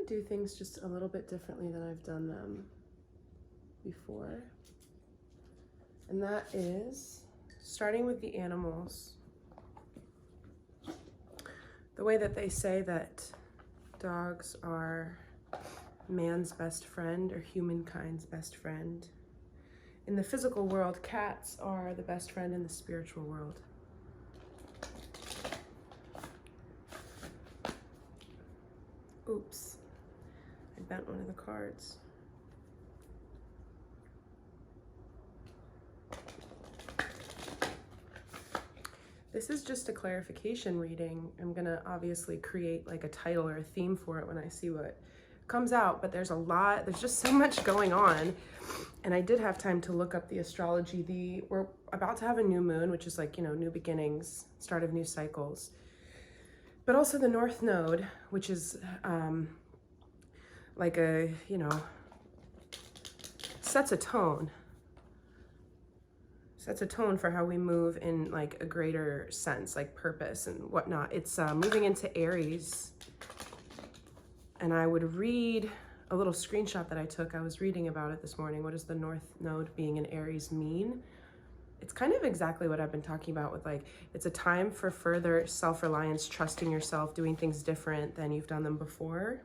do things just a little bit differently than I've done them before. And that is starting with the animals. The way that they say that dogs are man's best friend or humankind's best friend. In the physical world, cats are the best friend in the spiritual world. Oops, I bent one of the cards. This is just a clarification reading. I'm gonna obviously create like a title or a theme for it when I see what comes out, but there's just so much going on. And I did have time to look up the astrology. We're about to have a new moon, which is like, you know, new beginnings, start of new cycles. But also the North Node, which is like a, you know, sets a tone for how we move in like a greater sense, like purpose and whatnot. It's moving into Aries. And I would read a little screenshot that I took. I was reading about it this morning. What does the North Node being in Aries mean? It's kind of exactly what I've been talking about with like, it's a time for further self-reliance, trusting yourself, doing things different than you've done them before.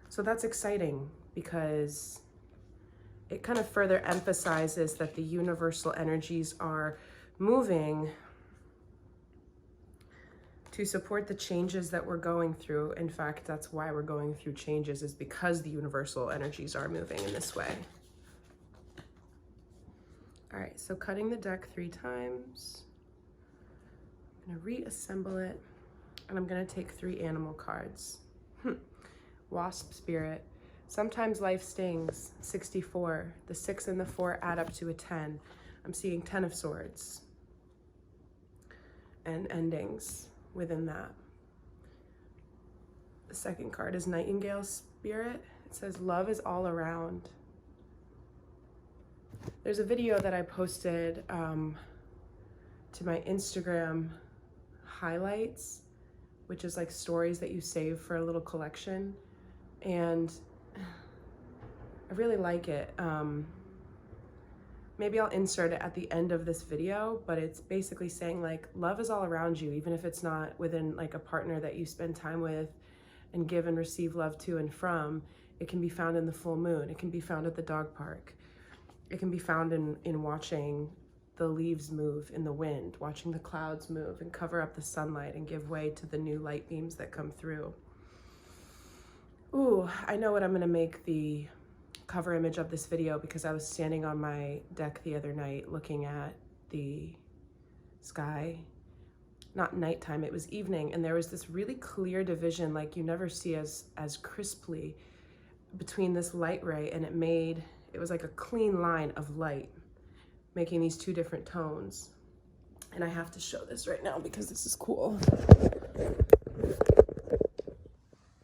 So that's exciting because it kind of further emphasizes that the universal energies are moving to support the changes that we're going through. In fact, that's why we're going through changes, is because the universal energies are moving in this way. All right, so cutting the deck 3 times. I'm gonna reassemble it, and I'm gonna take 3 animal cards. Wasp spirit. Sometimes life stings, 64. The 6 and the 4 add up to a 10. I'm seeing 10 of swords and endings within that. The second card is Nightingale Spirit. It says love is all around. There's a video that I posted to my Instagram highlights, which is like stories that you save for a little collection. And I really like it. Maybe I'll insert it at the end of this video, but it's basically saying like love is all around you, even if it's not within like a partner that you spend time with and give and receive love to and from. It can be found in the full moon. It can be found at the dog park. It can be found in watching the leaves move in the wind, watching the clouds move and cover up the sunlight and give way to the new light beams that come through. Ooh, I know what I'm gonna make the cover image of this video, because I was standing on my deck the other night looking at the sky. Not nighttime, it was evening, and there was this really clear division like you never see as crisply between this light ray, and it was like a clean line of light making these 2 different tones. And I have to show this right now because this is cool.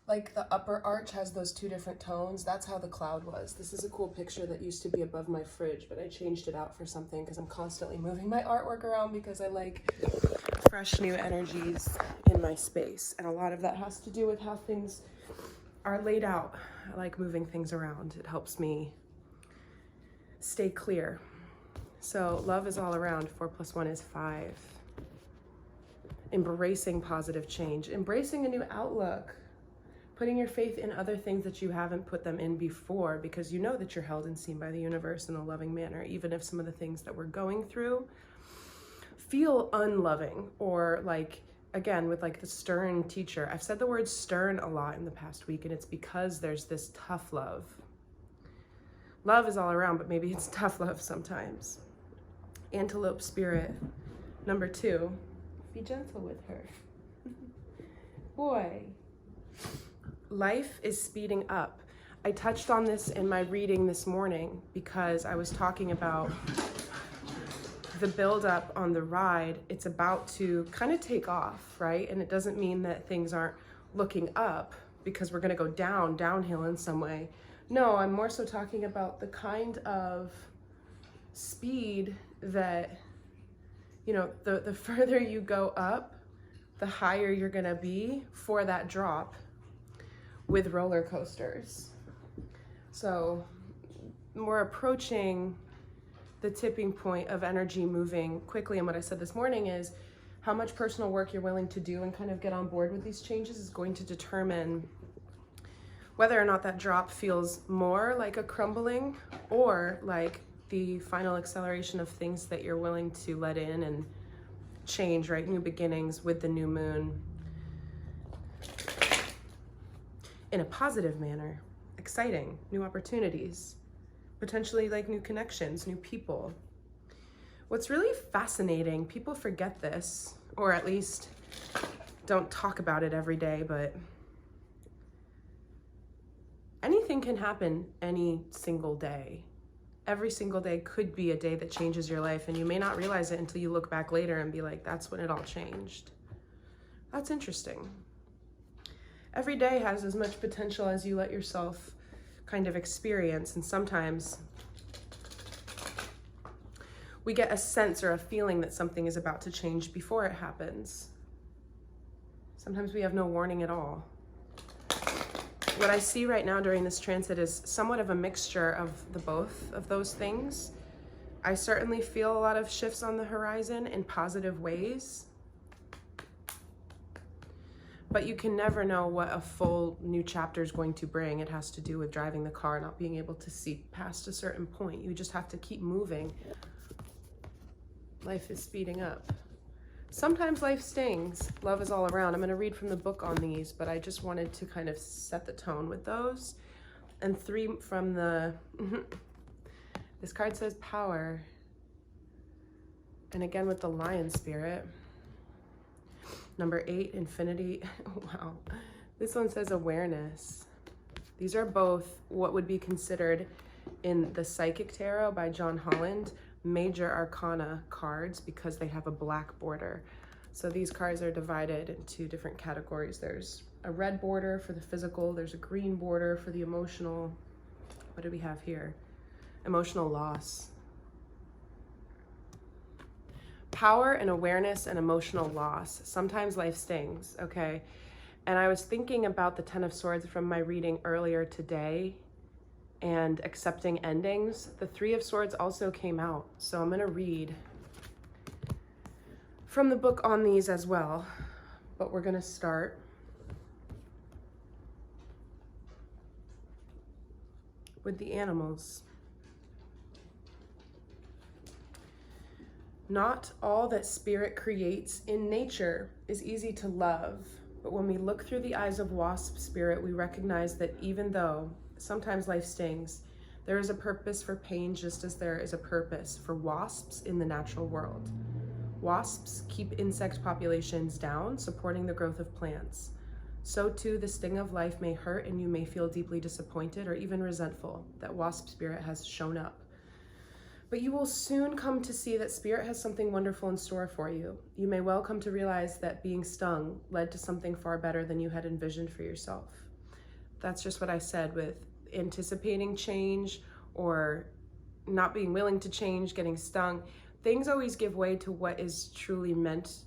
Like the upper arch has those 2 different tones. That's how the cloud was. This is a cool picture that used to be above my fridge, but I changed it out for something because I'm constantly moving my artwork around because I like fresh new energies in my space. And a lot of that has to do with how things are laid out. I like moving things around. It helps me stay clear. So love is all around. 4 + 1 is 5. Embracing positive change, embracing a new outlook. Putting your faith in other things that you haven't put them in before, because you know that you're held and seen by the universe in a loving manner, even if some of the things that we're going through feel unloving, or like, again, with like the stern teacher. I've said the word stern a lot in the past week, and it's because there's this tough love. Love is all around, but maybe it's tough love sometimes. Antelope spirit, number 2. Be gentle with her. Boy. Life is speeding up. I touched on this in my reading this morning because I was talking about the buildup on the ride. It's about to kind of take off, right? And it doesn't mean that things aren't looking up because we're going to go downhill in some way. No, I'm more so talking about the kind of speed that, you know, the further you go up, the higher you're going to be for that drop. with roller coasters. So we're approaching the tipping point of energy moving quickly. And what I said this morning is how much personal work you're willing to do and kind of get on board with these changes is going to determine whether or not that drop feels more like a crumbling or like the final acceleration of things that you're willing to let in and change, right? New beginnings with the new moon in a positive manner, exciting, new opportunities, potentially like new connections, new people. What's really fascinating, people forget this, or at least don't talk about it every day, but anything can happen any single day. Every single day could be a day that changes your life, and you may not realize it until you look back later and be like, that's when it all changed. That's interesting. Every day has as much potential as you let yourself kind of experience, and sometimes we get a sense or a feeling that something is about to change before it happens. Sometimes we have no warning at all. What I see right now during this transit is somewhat of a mixture of the both of those things. I certainly feel a lot of shifts on the horizon in positive ways, but you can never know what a full new chapter is going to bring. It has to do with driving the car, not being able to see past a certain point. You just have to keep moving. Life is speeding up. Sometimes life stings. Love is all around. I'm going to read from the book on these, but I just wanted to kind of set the tone with those. And 3 from the, this card says power. And again with the lion spirit. Number 8, infinity. Wow. This one says awareness. These are both what would be considered in the Psychic Tarot by John Holland major arcana cards because they have a black border. So these cards are divided into different categories. There's a red border for the physical, there's a green border for the emotional. What do we have here? Emotional loss. Power and awareness and emotional loss. Sometimes life stings, okay? And I was thinking about the 10 of Swords from my reading earlier today and accepting endings. The 3 of Swords also came out. So I'm gonna read from the book on these as well, but we're gonna start with the animals. Not all that spirit creates in nature is easy to love, but when we look through the eyes of wasp spirit, we recognize that even though sometimes life stings, there is a purpose for pain just as there is a purpose for wasps in the natural world. Wasps keep insect populations down, supporting the growth of plants. So too, the sting of life may hurt and you may feel deeply disappointed or even resentful that wasp spirit has shown up. But you will soon come to see that spirit has something wonderful in store for you. You may well come to realize that being stung led to something far better than you had envisioned for yourself. That's just what I said with anticipating change or not being willing to change, getting stung. Things always give way to what is truly meant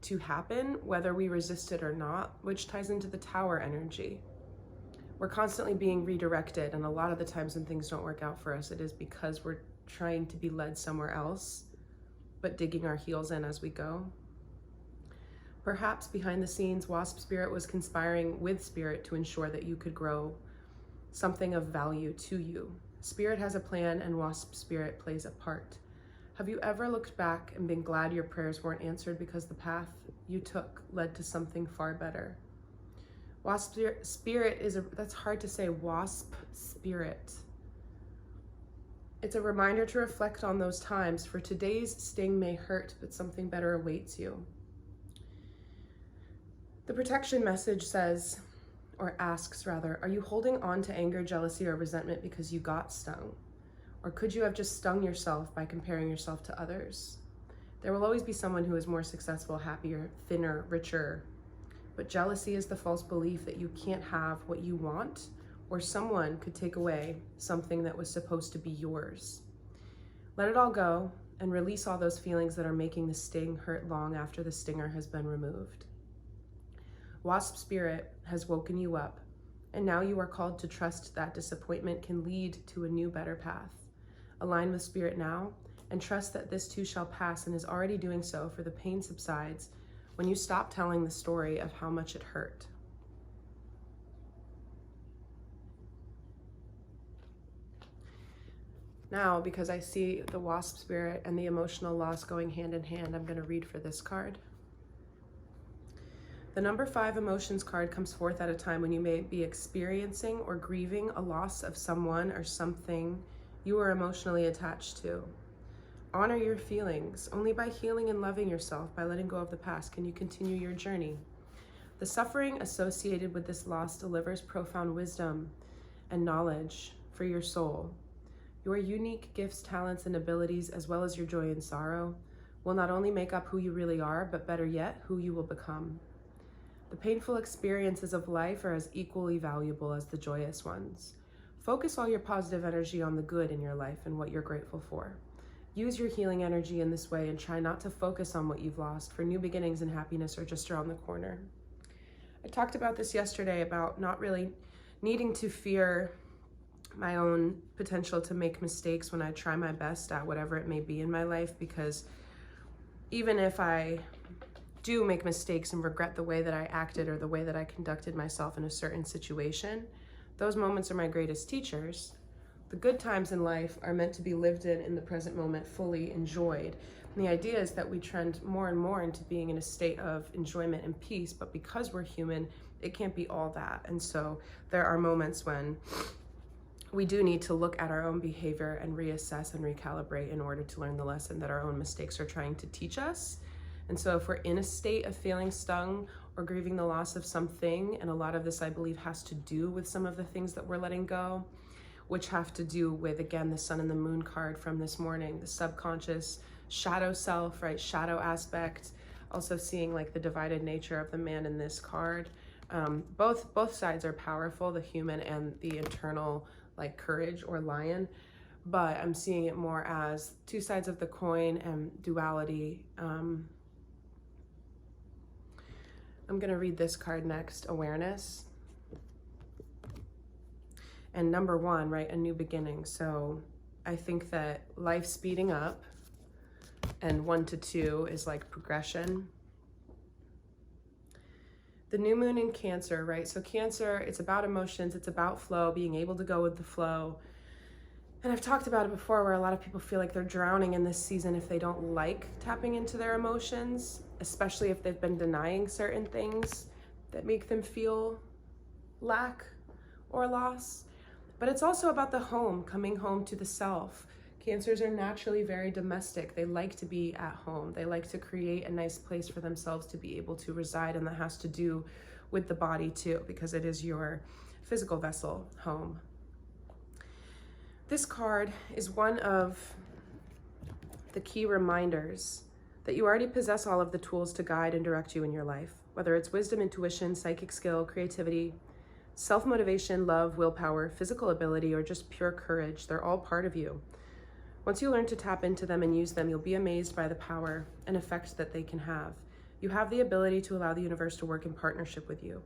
to happen, whether we resist it or not, which ties into the Tower energy. We're constantly being redirected, and a lot of the times when things don't work out for us, it is because we're trying to be led somewhere else, but digging our heels in as we go. Perhaps behind the scenes, wasp spirit was conspiring with spirit to ensure that you could grow something of value to you. Spirit has a plan and wasp spirit plays a part. Have you ever looked back and been glad your prayers weren't answered because the path you took led to something far better? Wasp spirit is that's hard to say, wasp spirit. It's a reminder to reflect on those times, for today's sting may hurt, but something better awaits you. The protection message says, or asks rather, are you holding on to anger, jealousy, or resentment because you got stung? Or could you have just stung yourself by comparing yourself to others? There will always be someone who is more successful, happier, thinner, richer. But jealousy is the false belief that you can't have what you want, or someone could take away something that was supposed to be yours. Let it all go and release all those feelings that are making the sting hurt long after the stinger has been removed. Wasp spirit has woken you up And now you are called to trust that disappointment can lead to a new, better path. Align with spirit now and trust that this too shall pass and is already doing so, for the pain subsides when you stop telling the story of how much it hurt. Now, because I see the wasp spirit and the emotional loss going hand in hand, I'm going to read for this card. The number 5 emotions card comes forth at a time when you may be experiencing or grieving a loss of someone or something you are emotionally attached to. Honor your feelings. Only by healing and loving yourself, by letting go of the past, can you continue your journey. The suffering associated with this loss delivers profound wisdom and knowledge for your soul. Your unique gifts, talents, and abilities, as well as your joy and sorrow, will not only make up who you really are, but better yet, who you will become. The painful experiences of life are as equally valuable as the joyous ones. Focus all your positive energy on the good in your life and what you're grateful for. Use your healing energy in this way and try not to focus on what you've lost, for new beginnings and happiness are just around the corner. I talked about this yesterday, about not really needing to fear my own potential to make mistakes when I try my best at whatever it may be in my life, because even if I do make mistakes and regret the way that I acted or the way that I conducted myself in a certain situation, those moments are my greatest teachers. The good times in life are meant to be lived in the present moment, fully enjoyed. And the idea is that we trend more and more into being in a state of enjoyment and peace, but because we're human, it can't be all that. And so there are moments when we do need to look at our own behavior and reassess and recalibrate in order to learn the lesson that our own mistakes are trying to teach us. And so if we're in a state of feeling stung or grieving the loss of something, and a lot of this, I believe, has to do with some of the things that we're letting go, which have to do with, again, the sun and the moon card from this morning, the subconscious shadow self, right? Shadow aspect. Also seeing like the divided nature of the man in this card. Both sides are powerful, the human and the internal, like courage or lion, but I'm seeing it more as two sides of the coin and duality. I'm gonna read this card next, awareness. And number 1, right, a new beginning. So I think that life speeding up, and 1 to 2 is like progression. The new moon in Cancer, right? So Cancer, it's about emotions, it's about flow, being able to go with the flow. And I've talked about it before, where a lot of people feel like they're drowning in this season if they don't like tapping into their emotions, especially if they've been denying certain things that make them feel lack or loss. But it's also about the home, coming home to the self. Cancers are naturally very domestic. They like to be at home. They like to create a nice place for themselves to be able to reside, and that has to do with the body too, because it is your physical vessel, home. This card is one of the key reminders that you already possess all of the tools to guide and direct you in your life, whether it's wisdom, intuition, psychic skill, creativity, self-motivation, love, willpower, physical ability, or just pure courage. They're all part of you. Once you learn to tap into them and use them, you'll be amazed by the power and effect that they can have. You have the ability to allow the universe to work in partnership with you.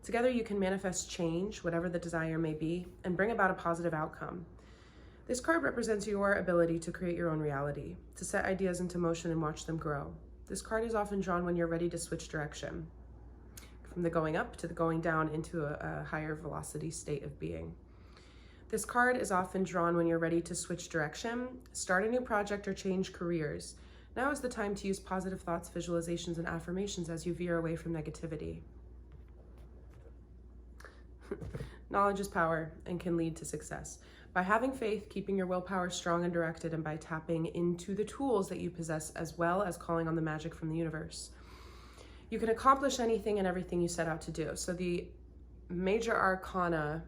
Together, you can manifest change, whatever the desire may be, and bring about a positive outcome. This card represents your ability to create your own reality, to set ideas into motion and watch them grow. This card is often drawn when you're ready to switch direction, from the going up to the going down into a higher velocity state of being. This card is often drawn when you're ready to switch direction, start a new project, or change careers. Now is the time to use positive thoughts, visualizations, and affirmations as you veer away from negativity. Knowledge is power and can lead to success. By having faith, keeping your willpower strong and directed, and by tapping into the tools that you possess, as well as calling on the magic from the universe, you can accomplish anything and everything you set out to do. So the major arcana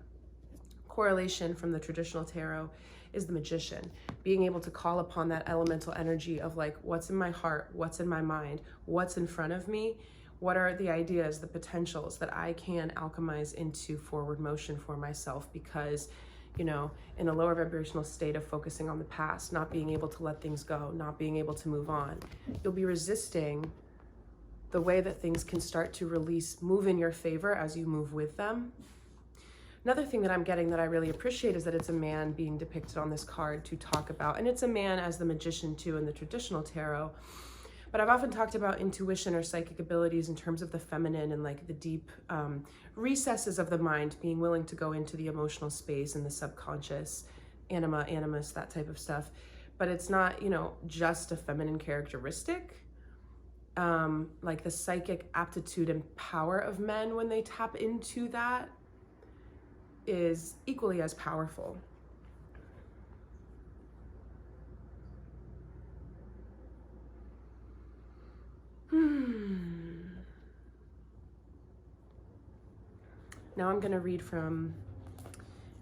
correlation from the traditional tarot is the magician, being able to call upon that elemental energy of like, what's in my heart, what's in my mind, what's in front of me, what are the ideas, the potentials that I can alchemize into forward motion for myself, because, you know, in a lower vibrational state of focusing on the past, not being able to let things go, not being able to move on, you'll be resisting the way that things can start to release, move in your favor as you move with them. Another thing that I'm getting that I really appreciate is that it's a man being depicted on this card to talk about, and it's a man as the magician too in the traditional tarot. But I've often talked about intuition or psychic abilities in terms of the feminine and like the deep recesses of the mind, being willing to go into the emotional space and the subconscious, anima, animus, that type of stuff. But it's not, you know, just a feminine characteristic. Like the psychic aptitude and power of men when they tap into that is equally as powerful. Now I'm going to read from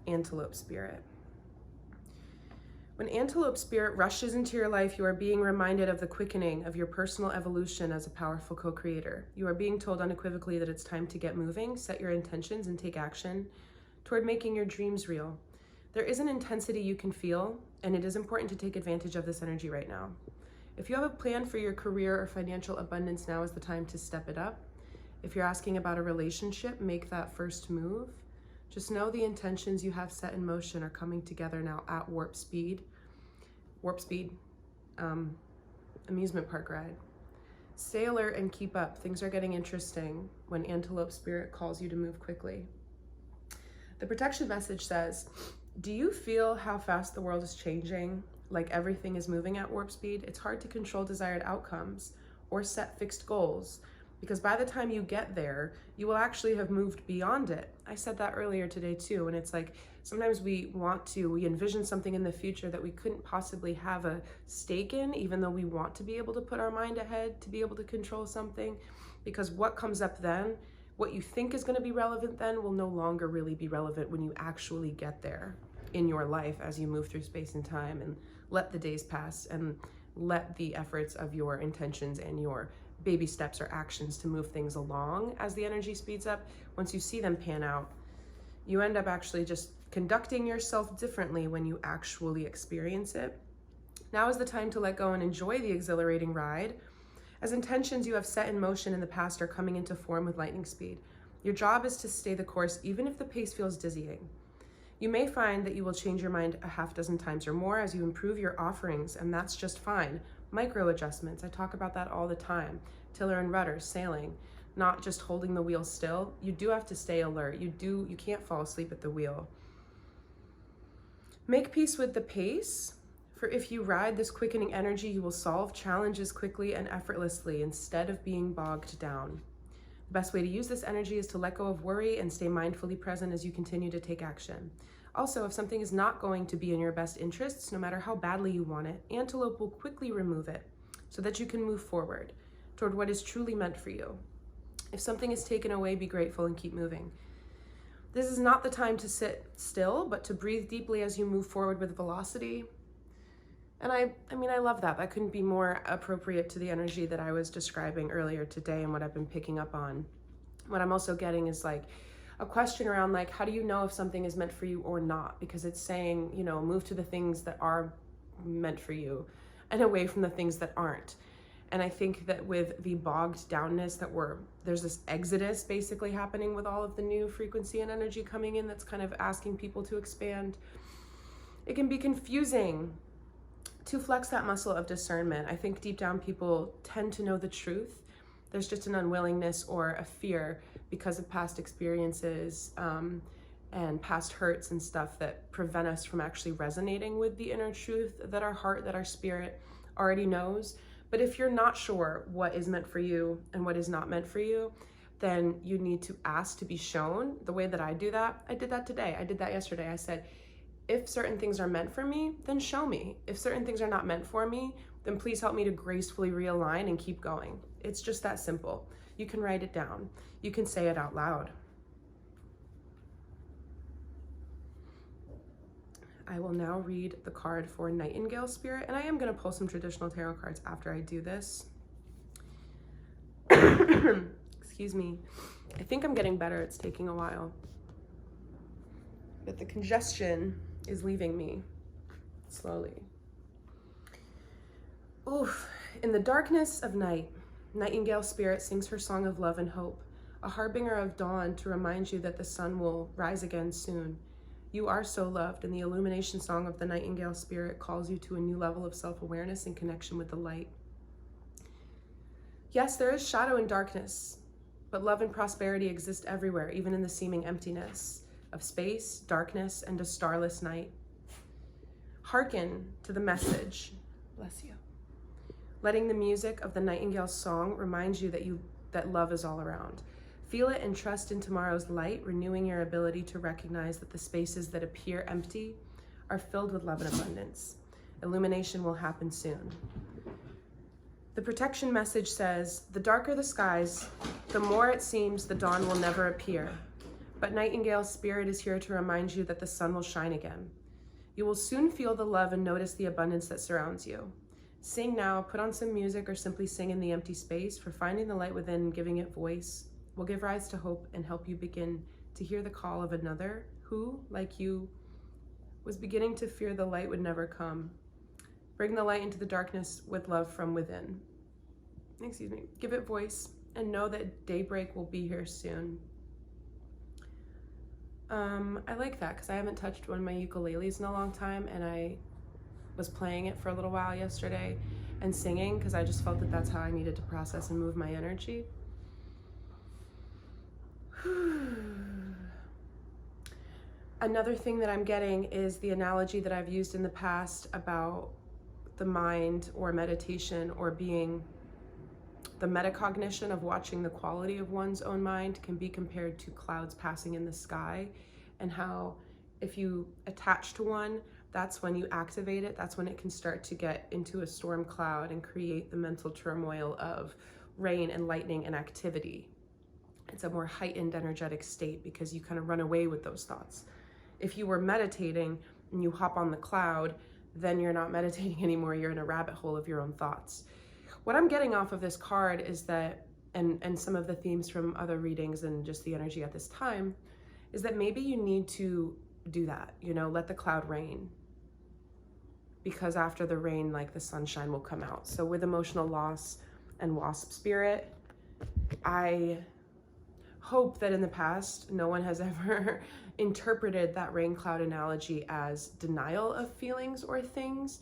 Antelope Spirit. When Antelope Spirit rushes into your life, you are being reminded of the quickening of your personal evolution as a powerful co-creator. You are being told unequivocally that it's time to get moving, set your intentions, and take action toward making your dreams real. There is an intensity you can feel, and it is important to take advantage of this energy right now. If you have a plan for your career or financial abundance, now is the time to step it up. If you're asking about a relationship, make that first move. Just know the intentions you have set in motion are coming together now at warp speed. Warp speed, amusement park ride. Stay alert and keep up. Things are getting interesting when Antelope Spirit calls you to move quickly. The protection message says, do you feel how fast the world is changing? Like everything is moving at warp speed? It's hard to control desired outcomes or set fixed goals, because by the time you get there, you will actually have moved beyond it. I said that earlier today too, and it's like sometimes we envision something in the future that we couldn't possibly have a stake in, even though we want to be able to put our mind ahead to be able to control something, because what comes up then, what you think is going to be relevant then will no longer really be relevant when you actually get there in your life as you move through space and time and let the days pass and let the efforts of your intentions and your baby steps or actions to move things along as the energy speeds up. Once you see them pan out, you end up actually just conducting yourself differently when you actually experience it. Now is the time to let go and enjoy the exhilarating ride, as intentions you have set in motion in the past are coming into form with lightning speed. Your job is to stay the course even if the pace feels dizzying. You may find that you will change your mind a half dozen times or more as you improve your offerings, and that's just fine. Micro adjustments, I talk about that all the time. Tiller and rudder, sailing, not just holding the wheel still. You do have to stay alert. You can't fall asleep at the wheel. Make peace with the pace, for if you ride this quickening energy, you will solve challenges quickly and effortlessly instead of being bogged down. The best way to use this energy is to let go of worry and stay mindfully present as you continue to take action. Also, if something is not going to be in your best interests, no matter how badly you want it, Antelope will quickly remove it so that you can move forward toward what is truly meant for you. If something is taken away, be grateful and keep moving. This is not the time to sit still, but to breathe deeply as you move forward with velocity. And I mean, I love that. That couldn't be more appropriate to the energy that I was describing earlier today and what I've been picking up on. What I'm also getting is like a question around like, how do you know if something is meant for you or not? Because it's saying, you know, move to the things that are meant for you and away from the things that aren't. And I think that with the bogged downness that there's this exodus basically happening with all of the new frequency and energy coming in that's kind of asking people to expand. It can be confusing to flex that muscle of discernment. I think deep down people tend to know the truth. There's just an unwillingness or a fear because of past experiences and past hurts and stuff that prevent us from actually resonating with the inner truth that our heart, that our spirit already knows. But if you're not sure what is meant for you and what is not meant for you, then you need to ask to be shown. The way that I do that, I did that today. I did that yesterday. I said, if certain things are meant for me, then show me. If certain things are not meant for me, then please help me to gracefully realign and keep going. It's just that simple. You can write it down. You can say it out loud. I will now read the card for Nightingale Spirit, and I am going to pull some traditional tarot cards after I do this. Excuse me. I think I'm getting better. It's taking a while. But the congestion is leaving me slowly. Oof. In the darkness of night, Nightingale Spirit sings her song of love and hope. a harbinger of dawn to remind you that the sun will rise again soon. You are so loved, and the illumination song of the nightingale spirit calls you to a new level of self-awareness and connection with the light. Yes, there is shadow and darkness, but love and prosperity exist everywhere, even in the seeming emptiness of space, darkness, and a starless night. Hearken to the message, bless you. Letting the music of the nightingale's song remind you that love is all around. Feel it and trust in tomorrow's light, renewing your ability to recognize that the spaces that appear empty are filled with love and abundance. Illumination will happen soon. The protection message says, the darker the skies, the more it seems the dawn will never appear. But Nightingale Spirit is here to remind you that the sun will shine again. You will soon feel the love and notice the abundance that surrounds you. Sing now, put on some music, or simply sing in the empty space, for finding the light within and giving it voice will give rise to hope and help you begin to hear the call of another who, like you, was beginning to fear the light would never come. Bring the light into the darkness with love from within. Excuse me. Give it voice and know that daybreak will be here soon. I like that because I haven't touched one of my ukuleles in a long time, and I was playing it for a little while yesterday and singing because I just felt that that's how I needed to process and move my energy. Another thing that I'm getting is the analogy that I've used in the past about the mind or meditation or being the metacognition of watching the quality of one's own mind can be compared to clouds passing in the sky, and how if you attach to one, that's when you activate it. That's when it can start to get into a storm cloud and create the mental turmoil of rain and lightning and activity. It's a more heightened energetic state because you kind of run away with those thoughts. If you were meditating and you hop on the cloud, then you're not meditating anymore. You're in a rabbit hole of your own thoughts. What I'm getting off of this card is that, and some of the themes from other readings and just the energy at this time, is that maybe you need to do that, let the cloud rain. Because after the rain, like, the sunshine will come out. So with emotional loss and wasp spirit, I hope that in the past, no one has ever interpreted that rain cloud analogy as denial of feelings or things.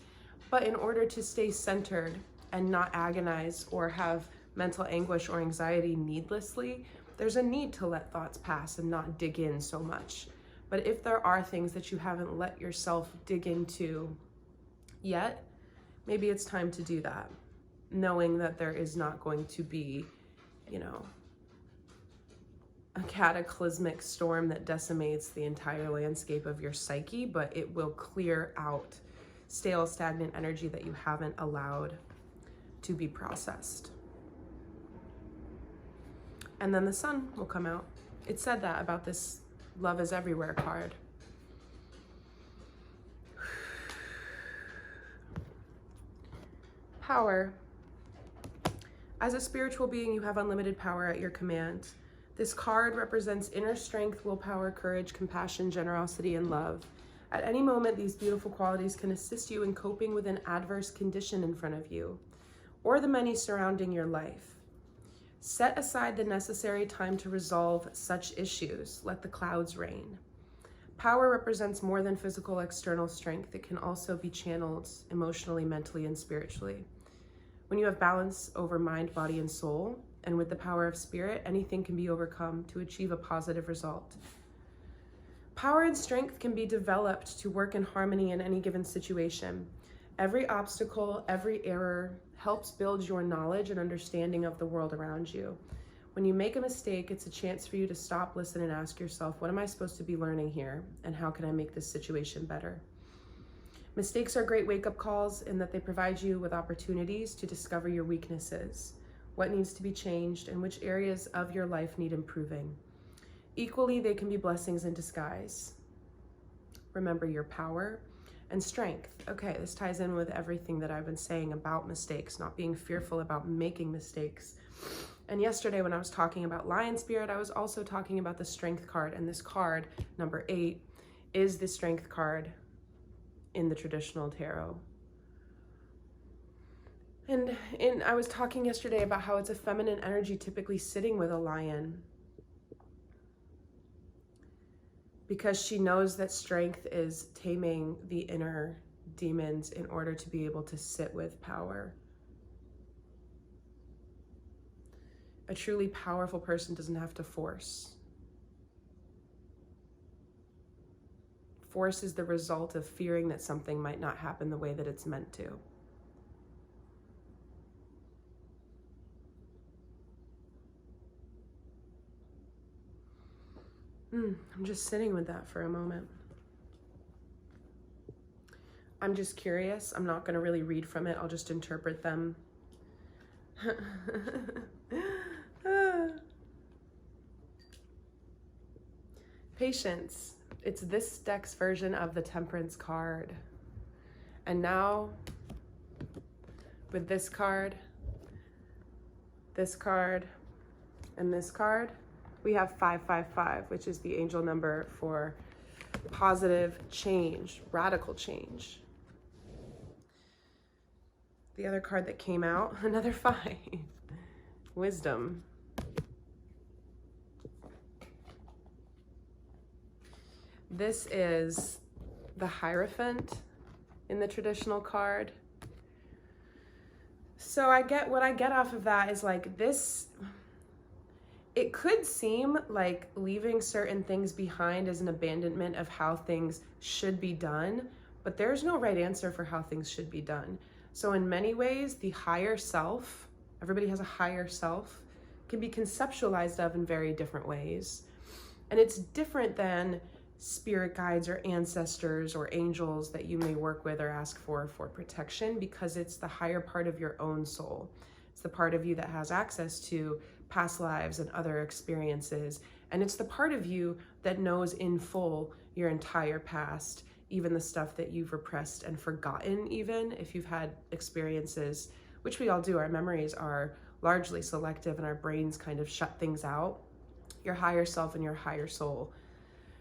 But in order to stay centered and not agonize or have mental anguish or anxiety needlessly, there's a need to let thoughts pass and not dig in so much. But if there are things that you haven't let yourself dig into yet, maybe it's time to do that, knowing that there is not going to be, a cataclysmic storm that decimates the entire landscape of your psyche, but it will clear out stale, stagnant energy that you haven't allowed to be processed. And then the sun will come out. It said that about this Love is Everywhere card. Power. As a spiritual being, you have unlimited power at your command. This card represents inner strength, willpower, courage, compassion, generosity, and love. At any moment, these beautiful qualities can assist you in coping with an adverse condition in front of you, or the many surrounding your life. Set aside the necessary time to resolve such issues. Let the clouds rain. Power represents more than physical external strength. It can also be channeled emotionally, mentally, and spiritually. When you have balance over mind, body, and soul, and with the power of spirit, anything can be overcome to achieve a positive result. Power and strength can be developed to work in harmony in any given situation. Every obstacle, every error helps build your knowledge and understanding of the world around you. When you make a mistake, it's a chance for you to stop, listen, and ask yourself, what am I supposed to be learning here? And how can I make this situation better? Mistakes are great wake-up calls in that they provide you with opportunities to discover your weaknesses, what needs to be changed, and which areas of your life need improving. Equally, they can be blessings in disguise. Remember your power and strength. Okay, this ties in with everything that I've been saying about mistakes, not being fearful about making mistakes. And yesterday when I was talking about Lion Spirit, I was also talking about the Strength card, and this card, number 8, is the Strength card in the traditional tarot. And I was talking yesterday about how it's a feminine energy typically sitting with a lion, because she knows that strength is taming the inner demons in order to be able to sit with power. A truly powerful person doesn't have to force. Force is the result of fearing that something might not happen the way that it's meant to. I'm just sitting with that for a moment. I'm just curious. I'm not going to really read from it. I'll just interpret them. Patience. It's this deck's version of the Temperance card. And now, with this card, and this card, we have 555, which is the angel number for positive change, radical change. The other card that came out, another 5, wisdom. This is the Hierophant in the traditional card. So what I get off of that is like this, it could seem like leaving certain things behind is an abandonment of how things should be done, but there's no right answer for how things should be done. So in many ways, the higher self, everybody has a higher self, can be conceptualized of in very different ways. And it's different than spirit guides or ancestors or angels that you may work with or ask for protection, because it's the higher part of your own soul. It's the part of you that has access to past lives and other experiences. And it's the part of you that knows in full your entire past, even the stuff that you've repressed and forgotten, even if you've had experiences, which we all do. Our memories are largely selective and our brains kind of shut things out. Your higher self and your higher soul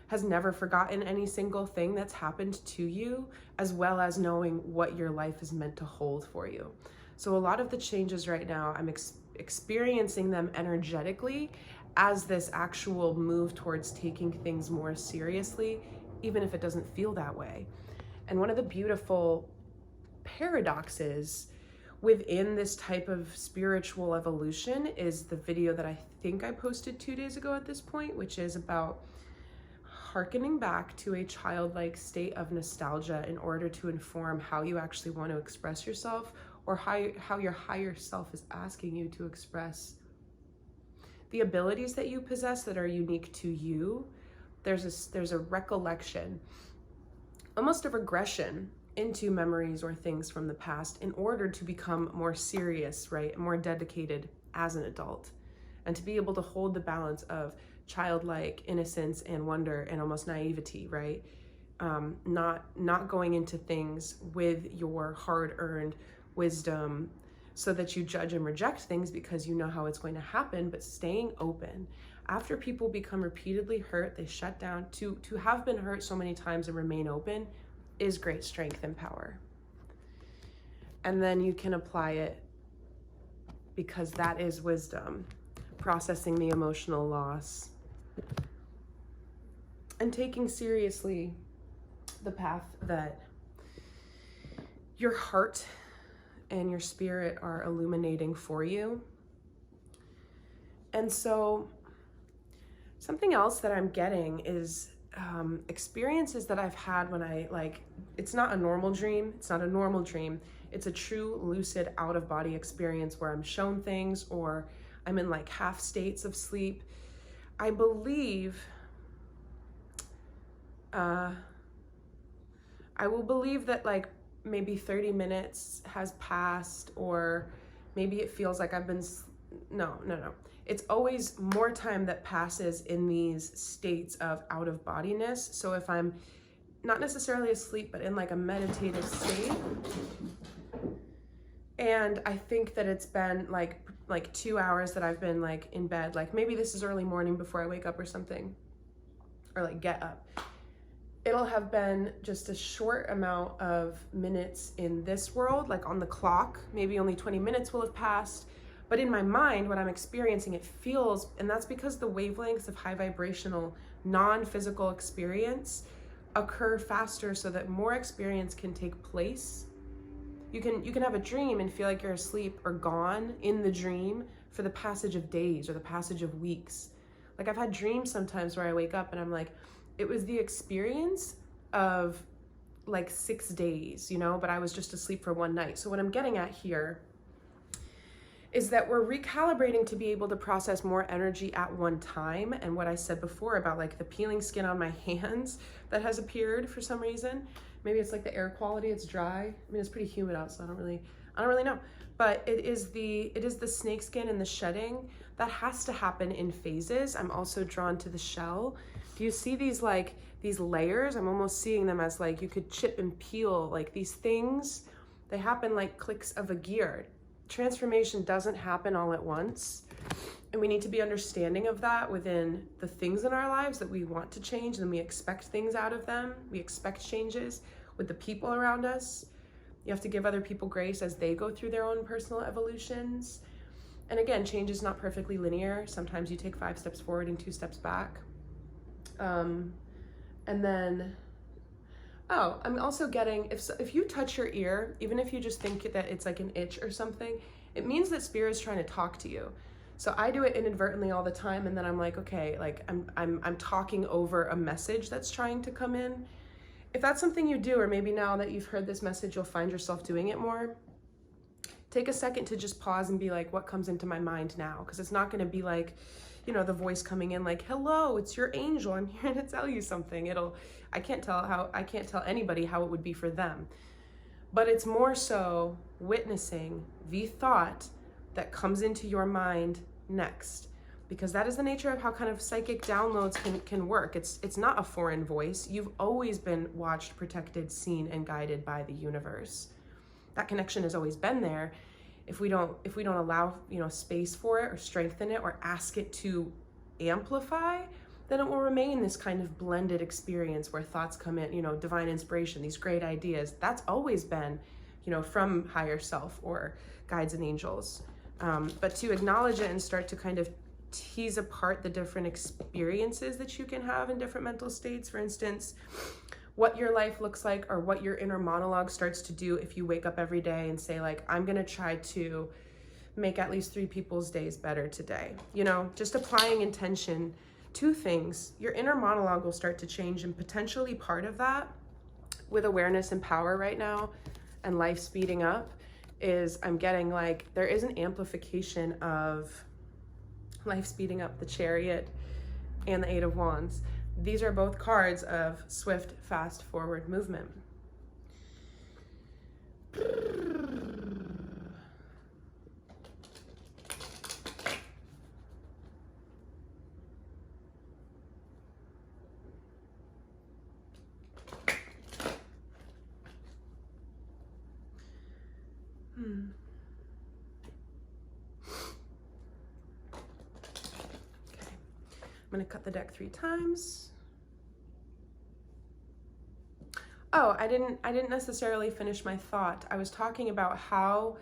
has never forgotten any single thing that's happened to you, as well as knowing what your life is meant to hold for you. So a lot of the changes right now, I'm experiencing them energetically as this actual move towards taking things more seriously, even if it doesn't feel that way. And one of the beautiful paradoxes within this type of spiritual evolution is the video that I think I posted 2 days ago at this point, which is about hearkening back to a childlike state of nostalgia in order to inform how you actually want to express yourself, or how your higher self is asking you to express the abilities that you possess that are unique to you. There's a recollection, almost a regression into memories or things from the past in order to become more serious, right? More dedicated as an adult, and to be able to hold the balance of childlike innocence and wonder and almost naivety, right? Not going into things with your hard-earned wisdom so that you judge and reject things because you know how it's going to happen, but staying open. After people become repeatedly hurt, they shut down. To have been hurt so many times and remain open is great strength and power. And then you can apply it, because that is wisdom, processing the emotional loss and taking seriously the path that your heart and your spirit are illuminating for you. And so something else that I'm getting is experiences that I've had when it's not a normal dream. It's not a normal dream. It's a true lucid out-of-body experience where I'm shown things, or I'm in like half states of sleep. I believe, I will believe that like maybe 30 minutes has passed, or maybe it feels like I've been, no. It's always more time that passes in these states of out-of-bodiness. So if I'm not necessarily asleep, but in like a meditative state, and I think that it's been like 2 hours that I've been like in bed, like maybe this is early morning before I wake up or something, or like get up. It'll have been just a short amount of minutes in this world, like on the clock, maybe only 20 minutes will have passed. But in my mind, when I'm experiencing, it feels, and that's because the wavelengths of high vibrational non-physical experience occur faster so that more experience can take place. You can have a dream and feel like you're asleep or gone in the dream for the passage of days or the passage of weeks. Like I've had dreams sometimes where I wake up and I'm like, it was the experience of like 6 days, you know, but I was just asleep for one night. So what I'm getting at here is that we're recalibrating to be able to process more energy at one time. And what I said before about like the peeling skin on my hands that has appeared for some reason, maybe it's like the air quality, it's dry. I mean, it's pretty humid out, so I don't really know. But it is the snake skin and the shedding that has to happen in phases. I'm also drawn to the shell. Do you see these layers? I'm almost seeing them as like you could chip and peel, like these things, they happen like clicks of a gear. Transformation doesn't happen all at once. And we need to be understanding of that within the things in our lives that we want to change, and we expect things out of them. We expect changes with the people around us. You have to give other people grace as they go through their own personal evolutions. And again, change is not perfectly linear. Sometimes you take 5 steps forward and 2 steps back. And then, oh, I'm also getting, if you touch your ear, even if you just think that it's like an itch or something, it means that spirit is trying to talk to you. So I do it inadvertently all the time, and then I'm like, okay, like I'm talking over a message that's trying to come in. If that's something you do, or maybe now that you've heard this message, you'll find yourself doing it more, take a second to just pause and be like, what comes into my mind now? Because it's not going to be like, you know, the voice coming in like, hello, it's your angel, I'm here to tell you something. I can't tell anybody how it would be for them. But it's more so witnessing the thought that comes into your mind next, because that is the nature of how kind of psychic downloads can work. It's not a foreign voice. You've always been watched, protected, seen, and guided by the universe. That connection has always been there. If we don't allow, you know, space for it or strengthen it or ask it to amplify, then it will remain this kind of blended experience where thoughts come in, you know, divine inspiration, these great ideas. That's always been, you know, from higher self or guides and angels. But to acknowledge it and start to kind of tease apart the different experiences that you can have in different mental states. For instance, what your life looks like or what your inner monologue starts to do if you wake up every day and say like, I'm gonna try to make at least 3 people's days better today. You know, just applying intention to things, your inner monologue will start to change. And potentially part of that with awareness and power right now and life speeding up is I'm getting like, there is an amplification of life speeding up, the Chariot and the 8 of Wands. These are both cards of swift, fast forward movement. I'm going to cut the deck 3 times. Oh, I didn't necessarily finish my thought. I was talking about how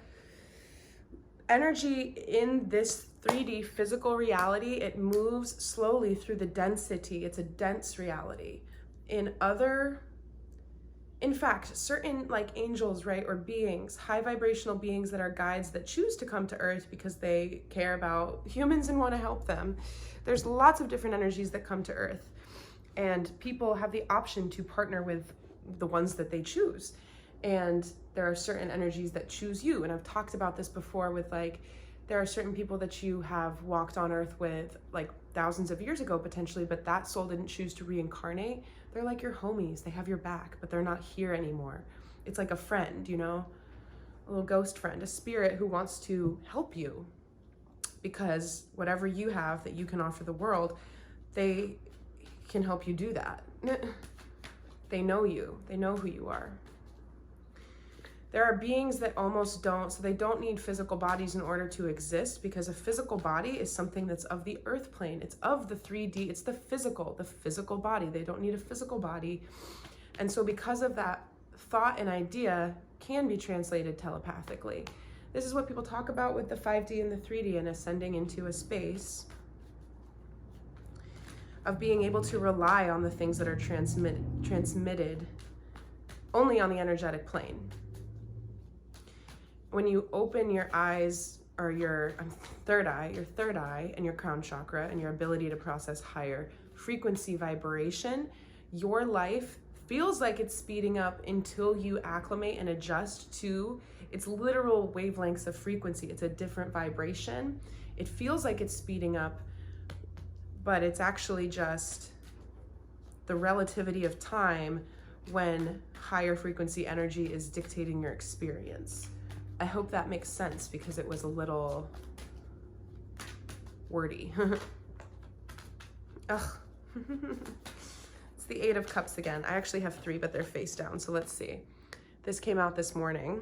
energy in this 3D physical reality, it moves slowly through the density. It's a dense reality. In fact, certain like angels, right, or beings, high vibrational beings that are guides that choose to come to Earth because they care about humans and want to help them. There's lots of different energies that come to Earth, and people have the option to partner with the ones that they choose. And there are certain energies that choose you. And I've talked about this before with like, there are certain people that you have walked on Earth with like thousands of years ago potentially, but that soul didn't choose to reincarnate. They're like your homies, they have your back, but they're not here anymore. It's like a friend, you know, a little ghost friend, a spirit who wants to help you, because whatever you have that you can offer the world, they can help you do that. They know you, they know who you are. There are beings that almost don't, so they don't need physical bodies in order to exist, because a physical body is something that's of the earth plane. It's of the 3D, it's the physical body. They don't need a physical body. And so because of that, thought and idea can be translated telepathically. This is what people talk about with the 5D and the 3D and ascending into a space. of being able to rely on the things that are transmitted only on the energetic plane. When you open your eyes, or your third eye and your crown chakra, and your ability to process higher frequency vibration, your life feels like it's speeding up until you acclimate and adjust to its literal wavelengths of frequency. It's a different vibration. It feels like it's speeding up, but it's actually just the relativity of time when higher frequency energy is dictating your experience. I hope that makes sense, because it was a little wordy. Ugh. It's the Eight of Cups again. I actually have 3, but they're face down, so let's see. This came out this morning.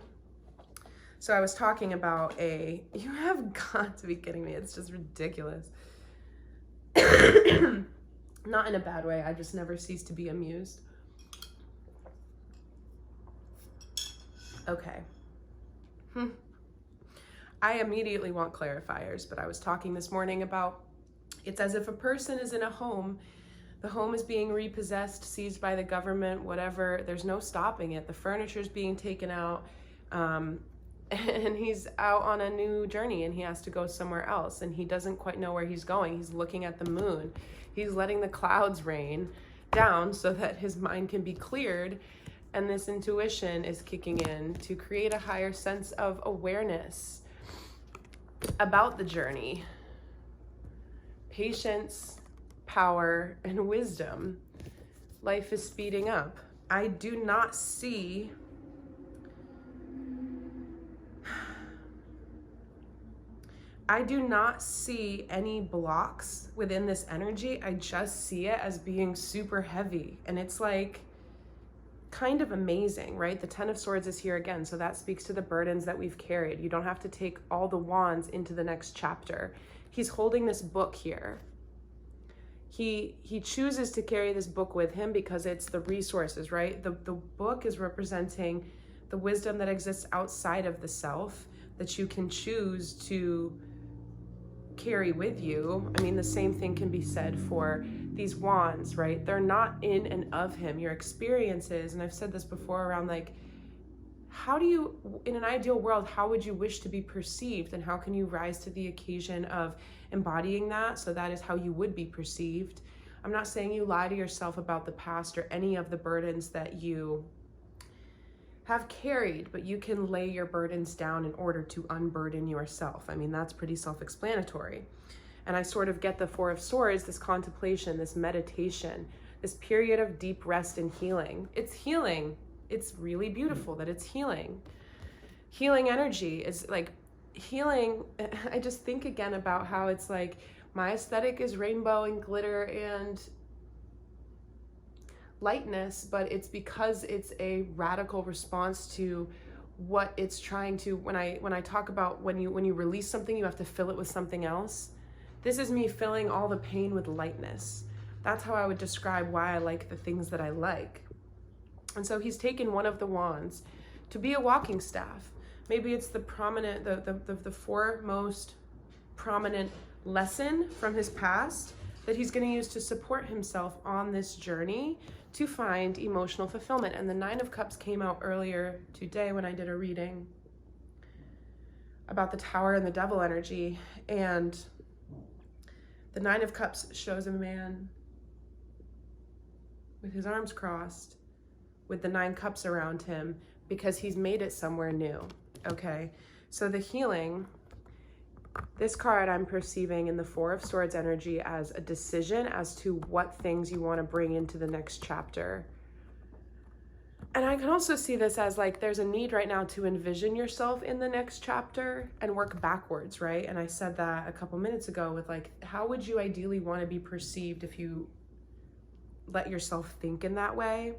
So I was talking about you have got to be kidding me. It's just ridiculous. Not in a bad way. I just never cease to be amused. Okay. I immediately want clarifiers, but I was talking this morning about, it's as if a person is in a home, the home is being repossessed, seized by the government, whatever, there's no stopping it. The furniture's being taken out, and he's out on a new journey, and he has to go somewhere else, and he doesn't quite know where he's going. He's looking at the moon. He's letting the clouds rain down so that his mind can be cleared. And this intuition is kicking in to create a higher sense of awareness about the journey. Patience, power, and wisdom. Life is speeding up. I do not see any blocks within this energy. I just see it as being super heavy. And it's like, kind of amazing, right? The Ten of Swords is here again, so that speaks to the burdens that we've carried. You don't have to take all the wands into the next chapter. He's holding this book here. He chooses to carry this book with him because it's the resources, right? The book is representing the wisdom that exists outside of the self that you can choose to carry with you. I mean, the same thing can be said for these wands, right? They're not in and of him. Your experiences, and I've said this before around like, how do you, in an ideal world, how would you wish to be perceived, and how can you rise to the occasion of embodying that so that is how you would be perceived? I'm not saying you lie to yourself about the past or any of the burdens that you have carried, but you can lay your burdens down in order to unburden yourself. I mean, that's pretty self-explanatory. And I sort of get the Four of Swords, this contemplation, this meditation, this period of deep rest and healing. It's healing. It's really beautiful that it's healing. Healing energy is like healing. I just think again about how it's like my aesthetic is rainbow and glitter and lightness, but it's because it's a radical response to what it's trying to, when I talk about when you release something, you have to fill it with something else. This is me filling all the pain with lightness. That's how I would describe why I like the things that I like. And so he's taken one of the wands to be a walking staff. Maybe it's the prominent, the foremost prominent lesson from his past that he's going to use to support himself on this journey to find emotional fulfillment. And the Nine of Cups came out earlier today when I did a reading about the Tower and the Devil energy. And the Nine of Cups shows a man with his arms crossed, with the 9 cups around him, because he's made it somewhere new. Okay, so the healing, this card I'm perceiving in the Four of Swords energy as a decision as to what things you want to bring into the next chapter. And I can also see this as like there's a need right now to envision yourself in the next chapter and work backwards, right? And I said that a couple minutes ago with like, how would you ideally want to be perceived if you let yourself think in that way?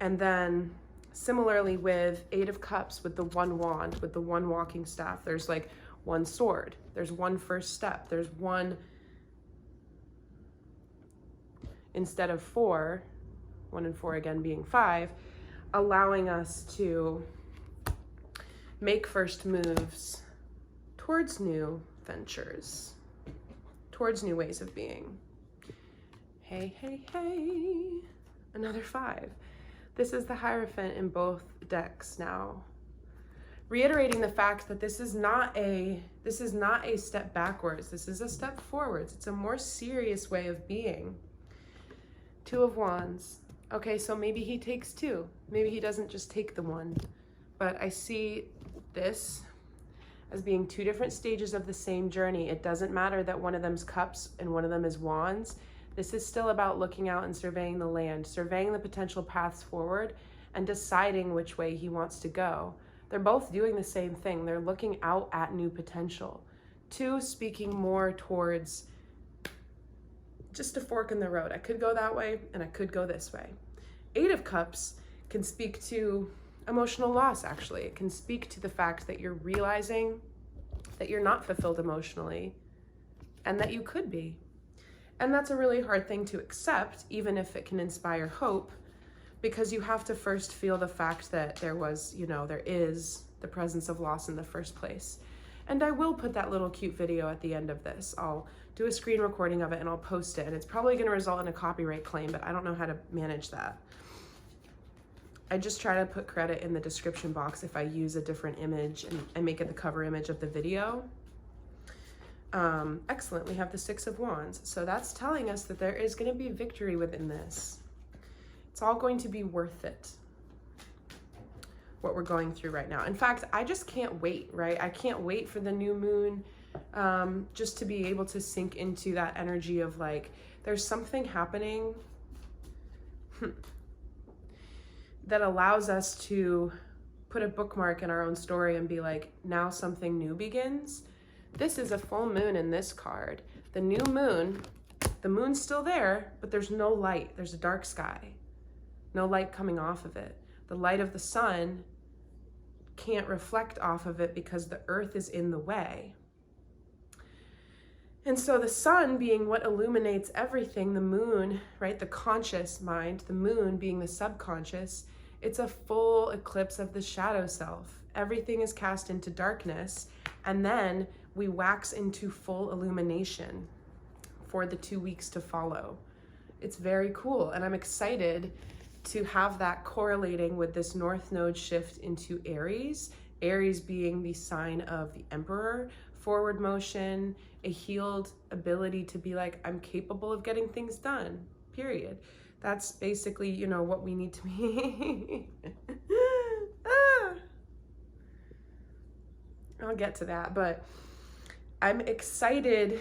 And then similarly with Eight of Cups, with the one wand, with the one walking staff, there's like one sword, there's one first step, there's one, instead of 4, 1 and 4 again being 5, allowing us to make first moves towards new ventures, towards new ways of being. Hey, hey, hey. Another 5. This is the Hierophant in both decks now. Reiterating the fact that this is not a step backwards. This is a step forwards. It's a more serious way of being. 2 of Wands. Okay, so maybe he takes 2. Maybe he doesn't just take the 1. But I see this as being 2 different stages of the same journey. It doesn't matter that one of them's cups and one of them is wands. This is still about looking out and surveying the land, surveying the potential paths forward, and deciding which way he wants to go. They're both doing the same thing. They're looking out at new potential. 2 speaking more towards just a fork in the road. I could go that way and I could go this way. 8 of Cups can speak to emotional loss, actually. It can speak to the fact that you're realizing that you're not fulfilled emotionally and that you could be. And that's a really hard thing to accept, even if it can inspire hope, because you have to first feel the fact that there is the presence of loss in the first place. And I will put that little cute video at the end of this. I'll do a screen recording of it and I'll post it. And it's probably going to result in a copyright claim, but I don't know how to manage that. I just try to put credit in the description box if I use a different image and make it the cover image of the video. Excellent, we have the 6 of Wands. So that's telling us that there is going to be victory within this. It's all going to be worth it, what we're going through right now. In fact, I just can't wait, right? I can't wait for the new moon, just to be able to sink into that energy of like, there's something happening that allows us to put a bookmark in our own story and be like, now something new begins. This is a full moon in this card. The new moon, the moon's still there, but there's no light. There's a dark sky. No light coming off of it. The light of the sun can't reflect off of it because the earth is in the way. And so the sun being what illuminates everything, the moon, right, the conscious mind, the moon being the subconscious, it's a full eclipse of the shadow self. Everything is cast into darkness, and then we wax into full illumination for the 2 weeks to follow. It's very cool, and I'm excited to have that correlating with this North Node shift into Aries. Aries being the sign of the Emperor, forward motion, a healed ability to be like, I'm capable of getting things done, period. That's basically, what we need to be. I'll get to that, but I'm excited.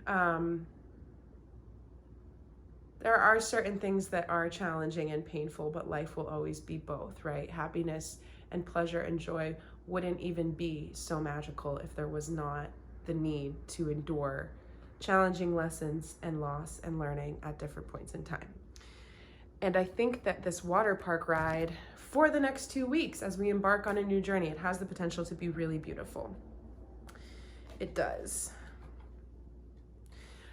There are certain things that are challenging and painful, but life will always be both, right? Happiness and pleasure and joy wouldn't even be so magical if there was not the need to endure challenging lessons and loss and learning at different points in time. And I think that this water park ride for the next 2 weeks as we embark on a new journey, it has the potential to be really beautiful. It does.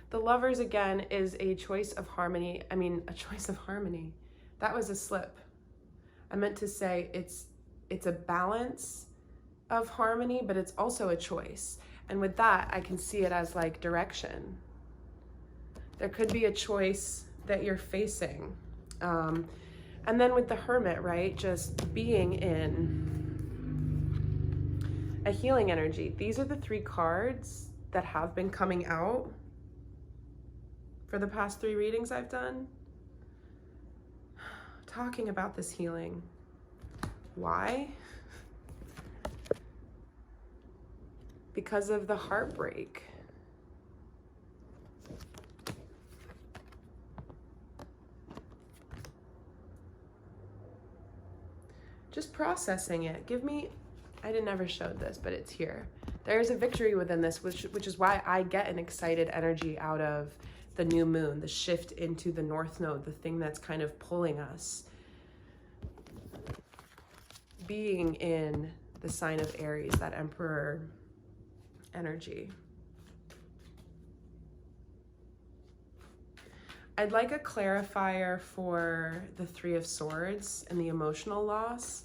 The Lovers, again, is a choice of harmony. A choice of harmony. That was a slip. I meant to say it's a balance of harmony, but it's also a choice. And with that, I can see it as like direction. There could be a choice that you're facing. And then with the Hermit, right, just being in a healing energy. These are the 3 cards that have been coming out for the past 3 readings I've done, talking about this healing. Why? Because of the heartbreak. Just processing it. I never showed this, but it's here. There's a victory within this, which is why I get an excited energy out of the new moon, the shift into the North Node, the thing that's kind of pulling us. Being in the sign of Aries, that Emperor energy. I'd like a clarifier for the 3 of Swords and the emotional loss.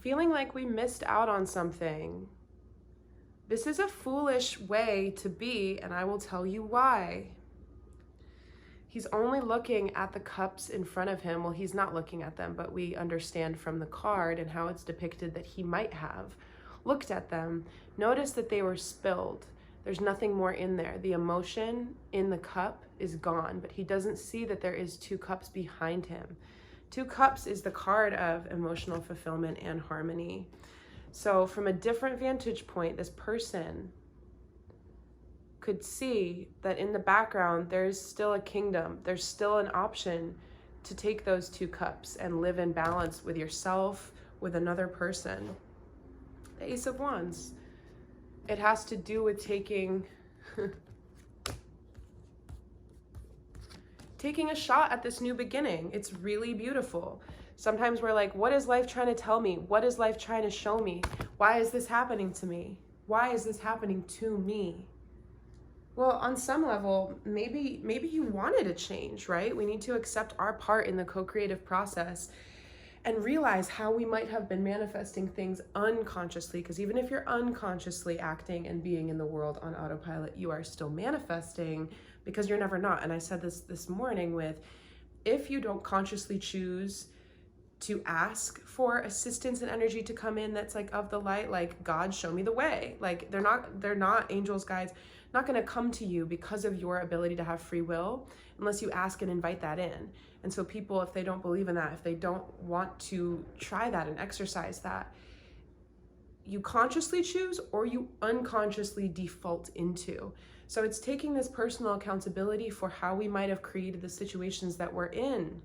Feeling like we missed out on something. This is a foolish way to be, and I will tell you why. He's only looking at the cups in front of him. Well, he's not looking at them, but we understand from the card and how it's depicted that he might have looked at them. Notice that they were spilled. There's nothing more in there. The emotion in the cup is gone, but he doesn't see that there is 2 cups behind him. 2 cups is the card of emotional fulfillment and harmony. So from a different vantage point, this person could see that in the background, there's still a kingdom. There's still an option to take those 2 cups and live in balance with yourself, with another person. The Ace of Wands. It has to do with taking a shot at this new beginning. It's really beautiful. Sometimes we're like, what is life trying to tell me? What is life trying to show me? Why is this happening to me? Why is this happening to me? Well, on some level, maybe you wanted a change, right? We need to accept our part in the co-creative process and realize how we might have been manifesting things unconsciously, because even if you're unconsciously acting and being in the world on autopilot, you are still manifesting, because you're never not. And I said this morning with, if you don't consciously choose to ask for assistance and energy to come in that's like of the light, like, God, show me the way. Like, they're not angels, guides, not going to come to you because of your ability to have free will unless you ask and invite that in. And so people, if they don't believe in that, if they don't want to try that and exercise that, you consciously choose or you unconsciously default into. So it's taking this personal accountability for how we might have created the situations that we're in.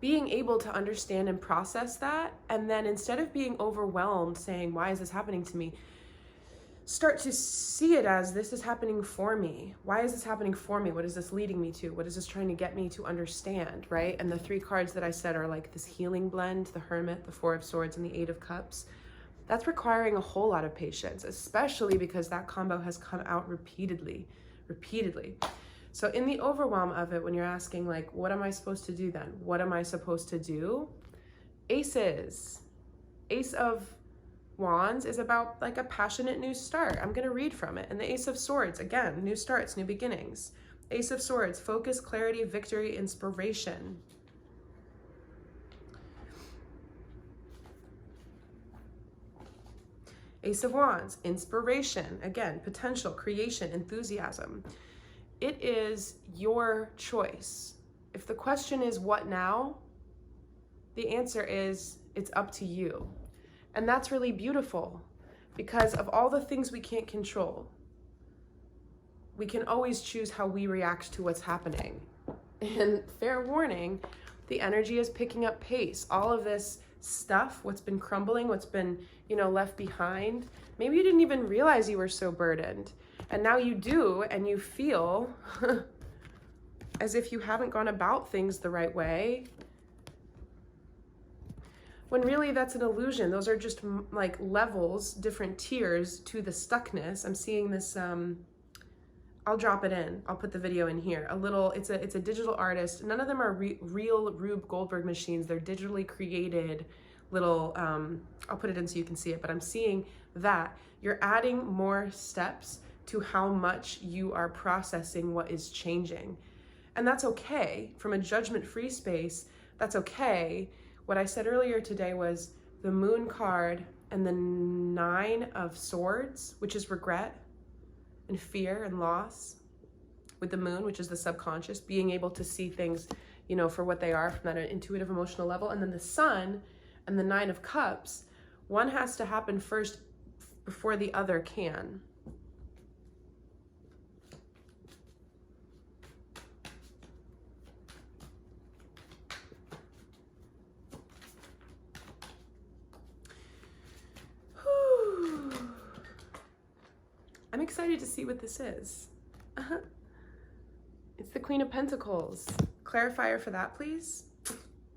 Being able to understand and process that, and then instead of being overwhelmed saying, why is this happening to me? Start to see it as, this is happening for me. Why is this happening for me? What is this leading me to? What is this trying to get me to understand, right? And the 3 cards that I said are like this healing blend, the Hermit, the 4 of Swords, and the 8 of Cups. That's requiring a whole lot of patience, especially because that combo has come out repeatedly. So in the overwhelm of it, when you're asking like, what am I supposed to do then? What am I supposed to do? Aces. Ace of Wands is about like a passionate new start. I'm going to read from it. And the Ace of Swords, again, new starts, new beginnings. Ace of Swords, focus, clarity, victory, inspiration. Ace of Wands, inspiration, again, potential, creation, enthusiasm. It is your choice. If the question is what now, the answer is it's up to you. And that's really beautiful, because of all the things we can't control, we can always choose how we react to what's happening. And fair warning, the energy is picking up pace. All of this stuff, what's been crumbling, what's been, left behind, maybe you didn't even realize you were so burdened. And now you do, and you feel as if you haven't gone about things the right way, when really that's an illusion. Those are just like levels, different tiers to the stuckness. I'm seeing this, I'll drop it in. I'll put the video in here. It's a digital artist. None of them are real Rube Goldberg machines. They're digitally created little, I'll put it in so you can see it, but I'm seeing that you're adding more steps to how much you are processing what is changing. And that's okay. From a judgment-free space, that's okay. What I said earlier today was the Moon card and the 9 of Swords, which is regret and fear and loss, with the Moon, which is the subconscious, being able to see things, for what they are from that intuitive emotional level. And then the Sun and the 9 of Cups, one has to happen first before the other can. I'm excited to see what this is. It's the Queen of Pentacles. Clarifier for that, please.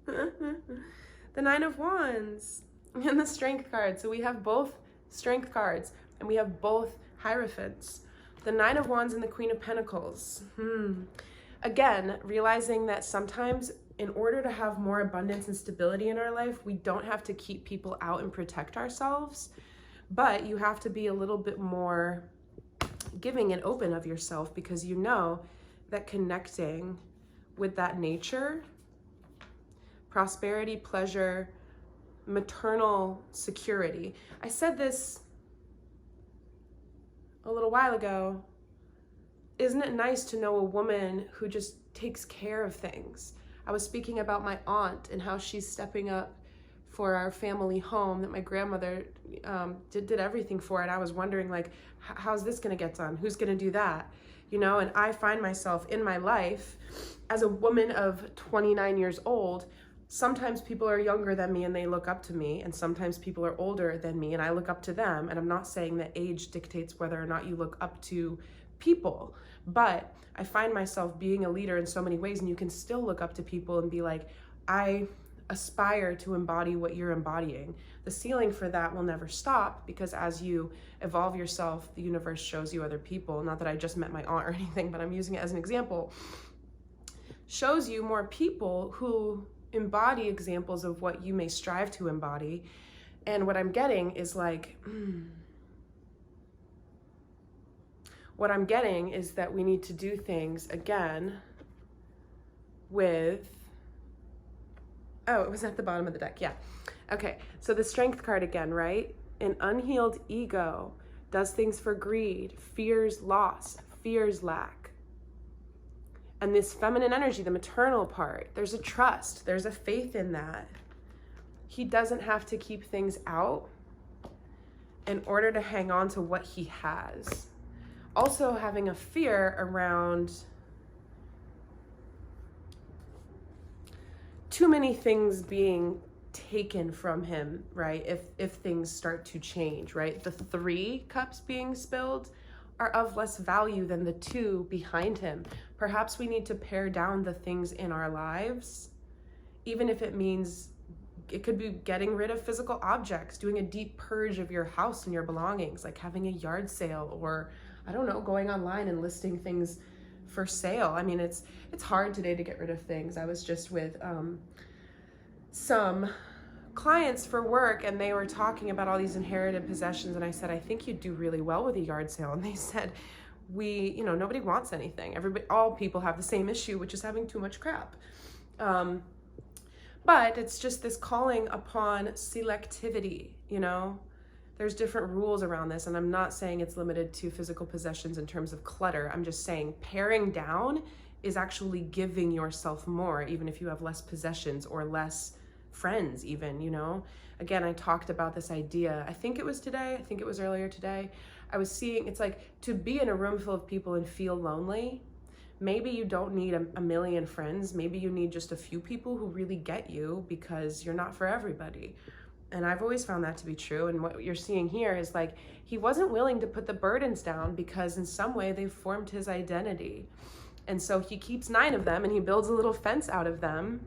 The 9 of Wands and the Strength card. So we have both Strength cards and we have both Hierophants. The 9 of Wands and the Queen of Pentacles. Again, realizing that sometimes in order to have more abundance and stability in our life, we don't have to keep people out and protect ourselves. But you have to be a little bit more giving and open of yourself, because you know that connecting with that nature, prosperity, pleasure, maternal security. I said this a little while ago. Isn't it nice to know a woman who just takes care of things? I was speaking about my aunt and how she's stepping up for our family home that my grandmother did everything for it. I was wondering, like, how's this gonna get done? Who's gonna do that? You know, and I find myself in my life as a woman of 29 years old. Sometimes people are younger than me and they look up to me, and sometimes people are older than me and I look up to them. And I'm not saying that age dictates whether or not you look up to people, but I find myself being a leader in so many ways, and you can still look up to people and be like, I aspire to embody what you're embodying. The ceiling for that will never stop, because as you evolve yourself, the universe shows you other people. Not that I just met my aunt or anything, but I'm using it as an example. Shows you more people who embody examples of what you may strive to embody. And what I'm getting is like, what I'm getting is that we need to do things again with, oh, it was at the bottom of the deck, yeah. Okay, so the Strength card again, right? An unhealed ego does things for greed, fears loss, fears lack. And this feminine energy, the maternal part, there's a trust, there's a faith in that. He doesn't have to keep things out in order to hang on to what he has. Also having a fear around too many things being taken from him, right? If things start to change, right? The 3 cups being spilled are of less value than the 2 behind him. Perhaps we need to pare down the things in our lives, even if it means it could be getting rid of physical objects, doing a deep purge of your house and your belongings, like having a yard sale, or I don't know, going online and listing things for sale. I mean, it's hard today to get rid of things. I was just with some clients for work, and they were talking about all these inherited possessions, and I said, I think you'd do really well with a yard sale. And they said, nobody wants anything. All people have the same issue, which is having too much crap. But it's just this calling upon selectivity, you know? There's different rules around this, and I'm not saying it's limited to physical possessions in terms of clutter. I'm just saying paring down is actually giving yourself more, even if you have less possessions or less friends even, you know? Again, I talked about this idea, I think it was earlier today. I was seeing, it's like, to be in a room full of people and feel lonely, maybe you don't need a million friends. Maybe you need just a few people who really get you, because you're not for everybody. And I've always found that to be true. And what you're seeing here is like, he wasn't willing to put the burdens down, because in some way they've formed his identity. And so he keeps 9 of them and he builds a little fence out of them,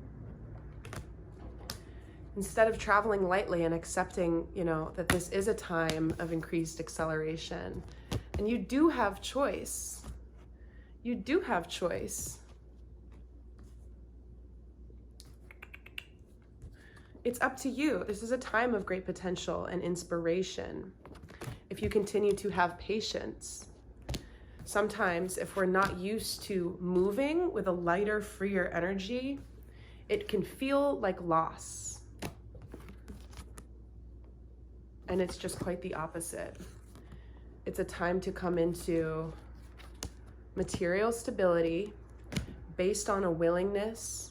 instead of traveling lightly and accepting, you know, that this is a time of increased acceleration. And you do have choice. You do have choice. It's up to you. This is a time of great potential and inspiration. If you continue to have patience. Sometimes if we're not used to moving with a lighter, freer energy, it can feel like loss. And it's just quite the opposite. It's a time to come into material stability based on a willingness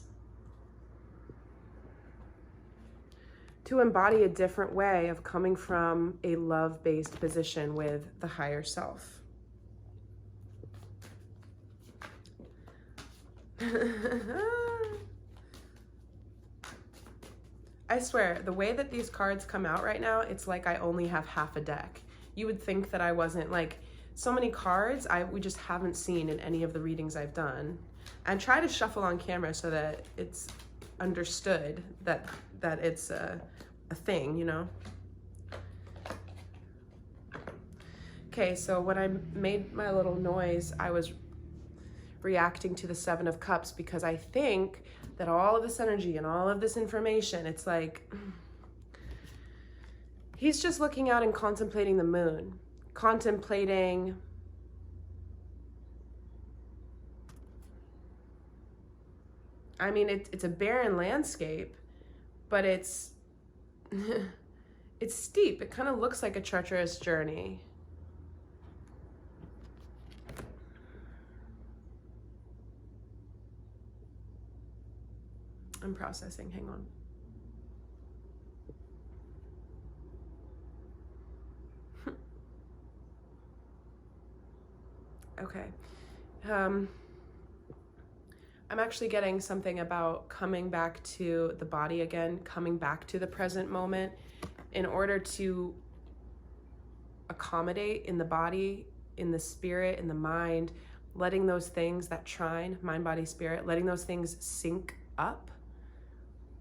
to embody a different way of coming from a love-based position with the higher self. I swear, the way that these cards come out right now, it's like I only have half a deck. You would think that I wasn't, like, so many cards we just haven't seen in any of the readings I've done. And try to shuffle on camera so that it's understood that it's a thing, you know? Okay, so when I made my little noise, I was reacting to the 7 of Cups, because I think that all of this energy and all of this information, it's like, He's just looking out and contemplating the moon, contemplating I mean, it's a barren landscape, but it's it's steep. It kind of looks like a treacherous journey. I'm processing, hang on. Okay. I'm actually getting something about coming back to the body again, coming back to the present moment in order to accommodate in the body, in the spirit, in the mind, letting those things, that trine, mind, body, spirit, letting those things sync up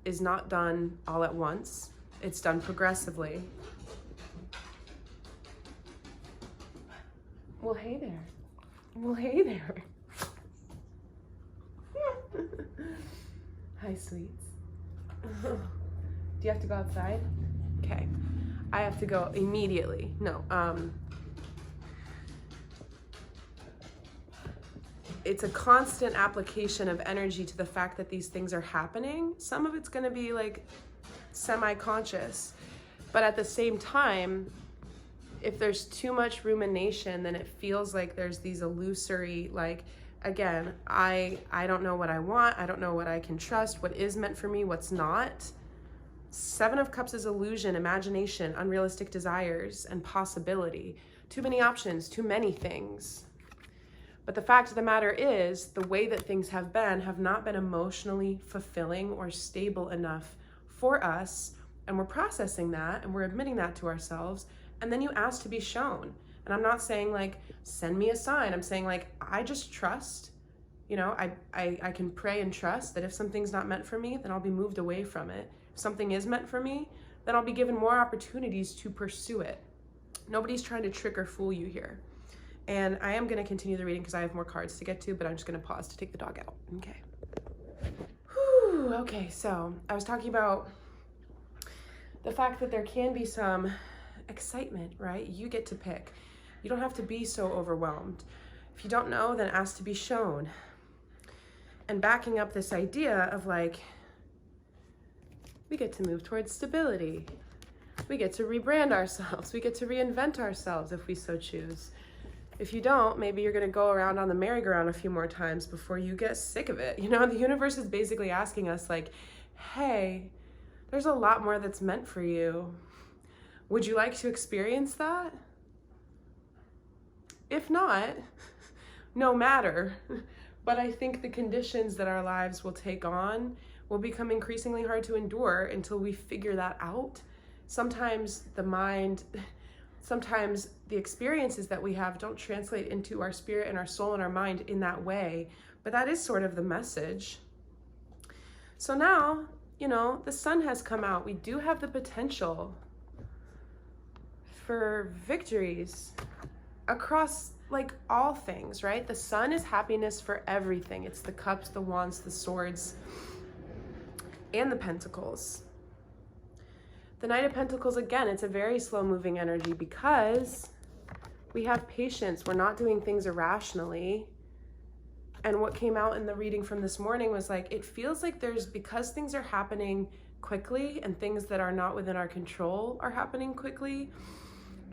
is not done all at once. It's done progressively. Well, hey there. Well, hey there. Hi, sweets. Do you have to go outside? Okay. I have to go immediately. No, it's a constant application of energy to the fact that these things are happening. Some of it's going to be like semi-conscious, but at the same time, if there's too much rumination, then it feels like there's these illusory, like, again, I don't know what I want. I don't know what I can trust, what is meant for me, what's not. Seven of Cups is illusion, imagination, unrealistic desires, and possibility. Too many options, too many things. But the fact of the matter is, the way that things have not been emotionally fulfilling or stable enough for us. And we're processing that and we're admitting that to ourselves. And then you ask to be shown. And I'm not saying like, send me a sign. I'm saying like, I just trust, you know, I can pray and trust that if something's not meant for me, then I'll be moved away from it. If something is meant for me, then I'll be given more opportunities to pursue it. Nobody's trying to trick or fool you here. And I am going to continue the reading because I have more cards to get to, but I'm just going to pause to take the dog out. Okay. Whew, okay, so I was talking about the fact that there can be some excitement, right? You get to pick. You don't have to be so overwhelmed. If you don't know, then ask to be shown. And backing up this idea of like, we get to move towards stability. We get to rebrand ourselves. We get to reinvent ourselves if we so choose. If you don't, maybe you're going to go around on the merry-go-round a few more times before you get sick of it. You know, the universe is basically asking us like, hey, there's a lot more that's meant for you. Would you like to experience that? If not, no matter. But I think the conditions that our lives will take on will become increasingly hard to endure until we figure that out. Sometimes the mind, sometimes the experiences that we have don't translate into our spirit and our soul and our mind in that way, but that is sort of the message. So now, you know, the sun has come out. We do have the potential for victories across like all things, right? The sun is happiness for everything. It's the cups, the wands, the swords, and the pentacles. The Knight of Pentacles, again, it's a very slow moving energy because we have patience. We're not doing things irrationally. And what came out in the reading from this morning was like, it feels like because things are happening quickly and things that are not within our control are happening quickly,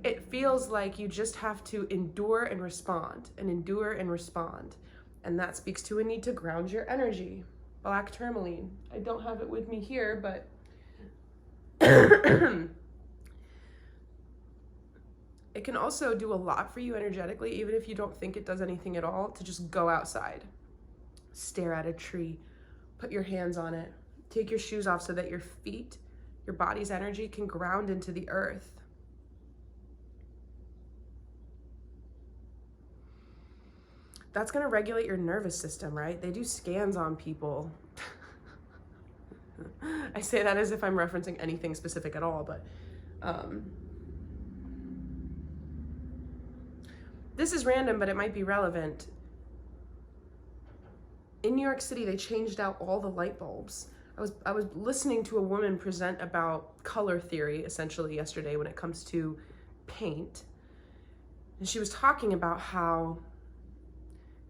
it feels like you just have to endure and respond and endure and respond. And that speaks to a need to ground your energy. Black tourmaline. I don't have it with me here, but it can also do a lot for you energetically, even if you don't think it does anything at all, to just go outside, stare at a tree, put your hands on it, take your shoes off so that your feet, your body's energy can ground into the earth. That's going to regulate your nervous system, right? They do scans on people. I say that as if I'm referencing anything specific at all, but this is random, but it might be relevant. In New York City, they changed out all the light bulbs. I was listening to a woman present about color theory essentially yesterday when it comes to paint. And she was talking about how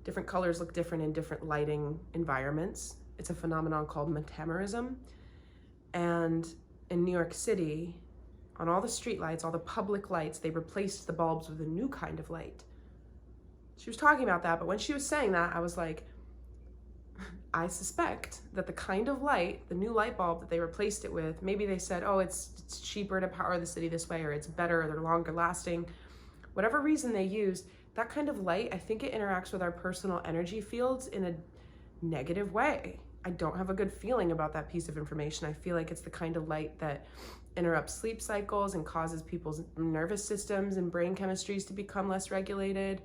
different colors look different in different lighting environments. It's a phenomenon called metamerism. And in New York City, on all the street lights, all the public lights, they replaced the bulbs with a new kind of light. She was talking about that, but when she was saying that, I was like, I suspect that the kind of light, the new light bulb that they replaced it with, maybe they said, oh, it's cheaper to power the city this way, or it's better, or they're longer lasting. Whatever reason they used, that kind of light, I think it interacts with our personal energy fields in a negative way. I don't have a good feeling about that piece of information. I feel like it's the kind of light that interrupts sleep cycles and causes people's nervous systems and brain chemistries to become less regulated.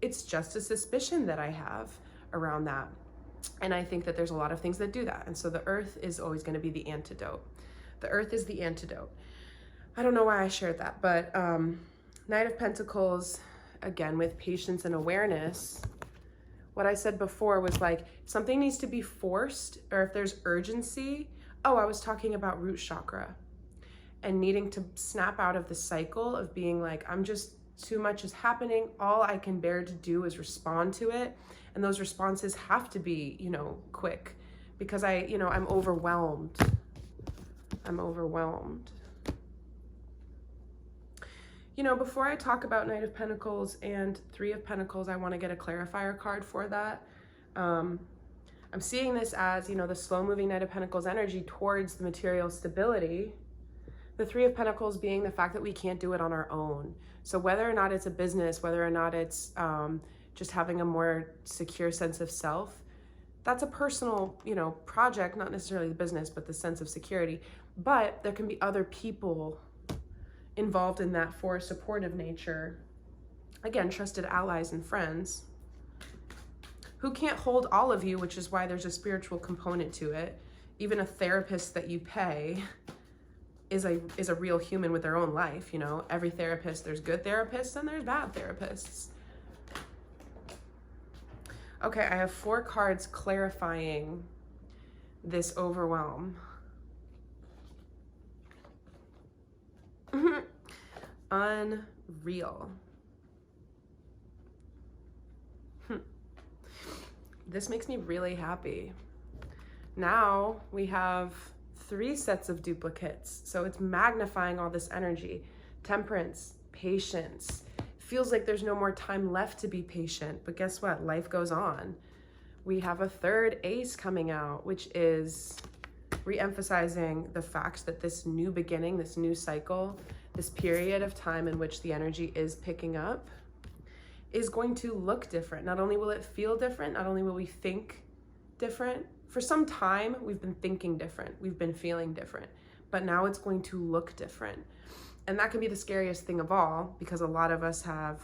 It's just a suspicion that I have around that. And I think that there's a lot of things that do that. And so the earth is always going to be the antidote. The earth is the antidote. I don't know why I shared that, but Knight of Pentacles, again, with patience and awareness. What I said before was like, if something needs to be forced, or if there's urgency. Oh, I was talking about root chakra and needing to snap out of the cycle of being like, I'm just, too much is happening. All I can bear to do is respond to it. And those responses have to be, quick, because I'm overwhelmed. I'm overwhelmed. Before I talk about Knight of Pentacles and Three of Pentacles, I want to get a clarifier card for that. I'm seeing this as, the slow-moving Knight of Pentacles energy towards the material stability. The Three of Pentacles being the fact that we can't do it on our own. So whether or not it's a business, whether or not it's just having a more secure sense of self, that's a personal, project, not necessarily the business, but the sense of security. But there can be other people involved in that for a supportive nature. Again, trusted allies and friends who can't hold all of you, which is why there's a spiritual component to it. Even a therapist that you pay is a real human with their own life. Every therapist, there's good therapists and there's bad therapists. Okay, I have 4 cards clarifying this overwhelm. Unreal. This makes me really happy. Now we have 3 sets of duplicates. So it's magnifying all this energy. Temperance, patience. Feels like there's no more time left to be patient, but guess what? Life goes on. We have a 3rd ace coming out, which is re-emphasizing the fact that this new beginning, this new cycle, this period of time in which the energy is picking up is going to look different. Not only will it feel different, not only will we think different. For some time, we've been thinking different, we've been feeling different, but now it's going to look different. And that can be the scariest thing of all, because a lot of us have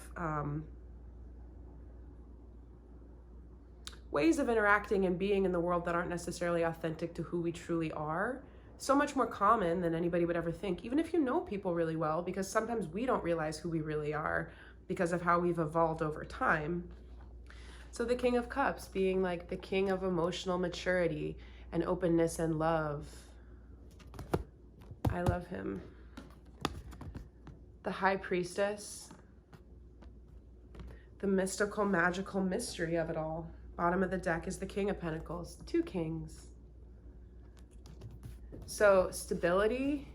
ways of interacting and being in the world that aren't necessarily authentic to who we truly are. So much more common than anybody would ever think, even if you know people really well, because sometimes we don't realize who we really are because of how we've evolved over time. So the King of Cups being like the king of emotional maturity and openness and love. I love him. The High Priestess, the mystical, magical mystery of it all. Bottom of the deck is the King of Pentacles, 2 kings. So stability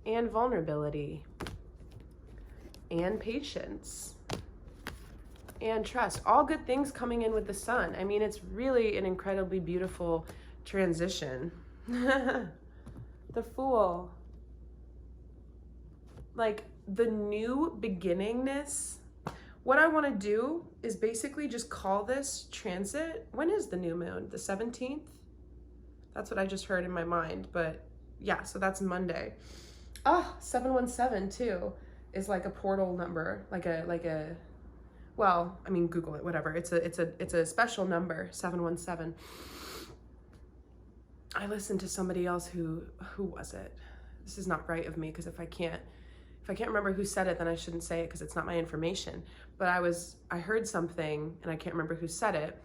and vulnerability and patience and trust, all good things coming in with the sun. I mean, it's really an incredibly beautiful transition. The Fool. Like the new beginningness. What I want to do is basically just call this transit. When is the new moon? The 17th? That's what I just heard in my mind. But yeah, so that's Monday. 717 too is like a portal number, like a well, I mean, Google it, whatever. It's a special number, 717. I listened to somebody else who was it? This is not right of me, because if I can't remember who said it, then I shouldn't say it because it's not my information. But I heard something and I can't remember who said it.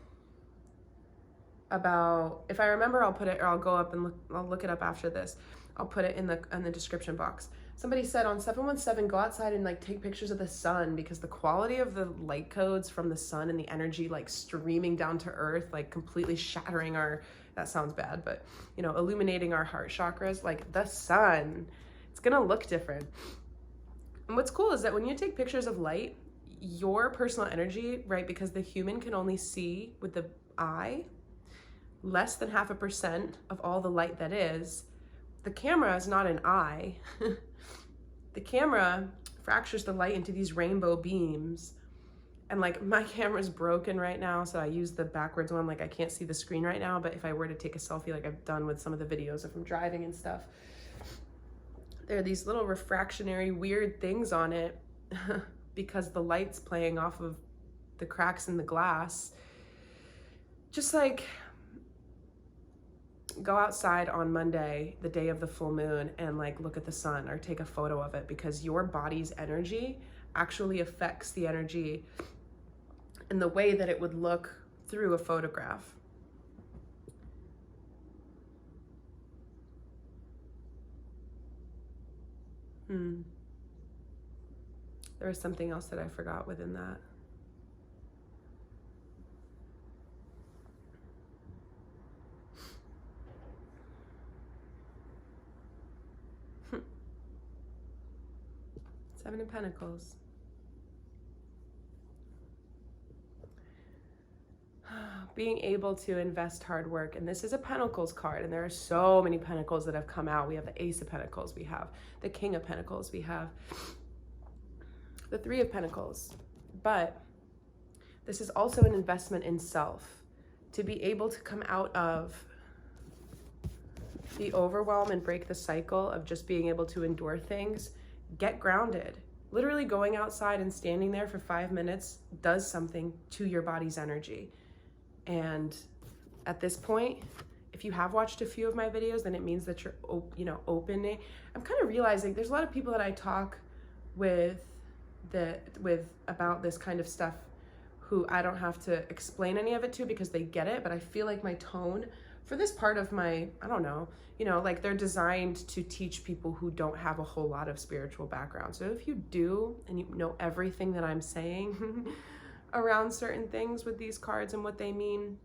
about, if I remember, I'll put it, or I'll go up and I'll look it up after this. I'll put it in the description box. Somebody said on 717, go outside and like take pictures of the sun, because the quality of the light codes from the sun and the energy like streaming down to earth, like completely shattering our, that sounds bad, but you know, illuminating our heart chakras, like the sun, it's gonna look different. And what's cool is that when you take pictures of light, your personal energy, right, because the human can only see with the eye less than 0.5% of all the light that is. The camera is not an eye. The camera fractures the light into these rainbow beams. And like my camera's broken right now, so I use the backwards one, like I can't see the screen right now, but if I were to take a selfie like I've done with some of the videos if I'm driving and stuff, there are these little refractionary weird things on it because the light's playing off of the cracks in the glass. Just like, go outside on Monday, the day of the full moon, and like look at the sun or take a photo of it, because your body's energy actually affects the energy in the way that it would look through a photograph. There was something else that I forgot within that. 7 of Pentacles. Being able to invest hard work. And this is a Pentacles card, and there are so many Pentacles that have come out. We have the Ace of Pentacles, we have the King of Pentacles, we have the Three of Pentacles. But this is also an investment in self, to be able to come out of the overwhelm and break the cycle of just being able to endure things. Get grounded. Literally going outside and standing there for 5 minutes does something to your body's energy. And at this point, if you have watched a few of my videos, then it means that you're, opening. I'm kind of realizing there's a lot of people that I talk with about this kind of stuff who I don't have to explain any of it to, because they get it. But I feel like my tone for this part of my, I don't know, like they're designed to teach people who don't have a whole lot of spiritual background. So if you do, and you know everything that I'm saying around certain things with these cards and what they mean,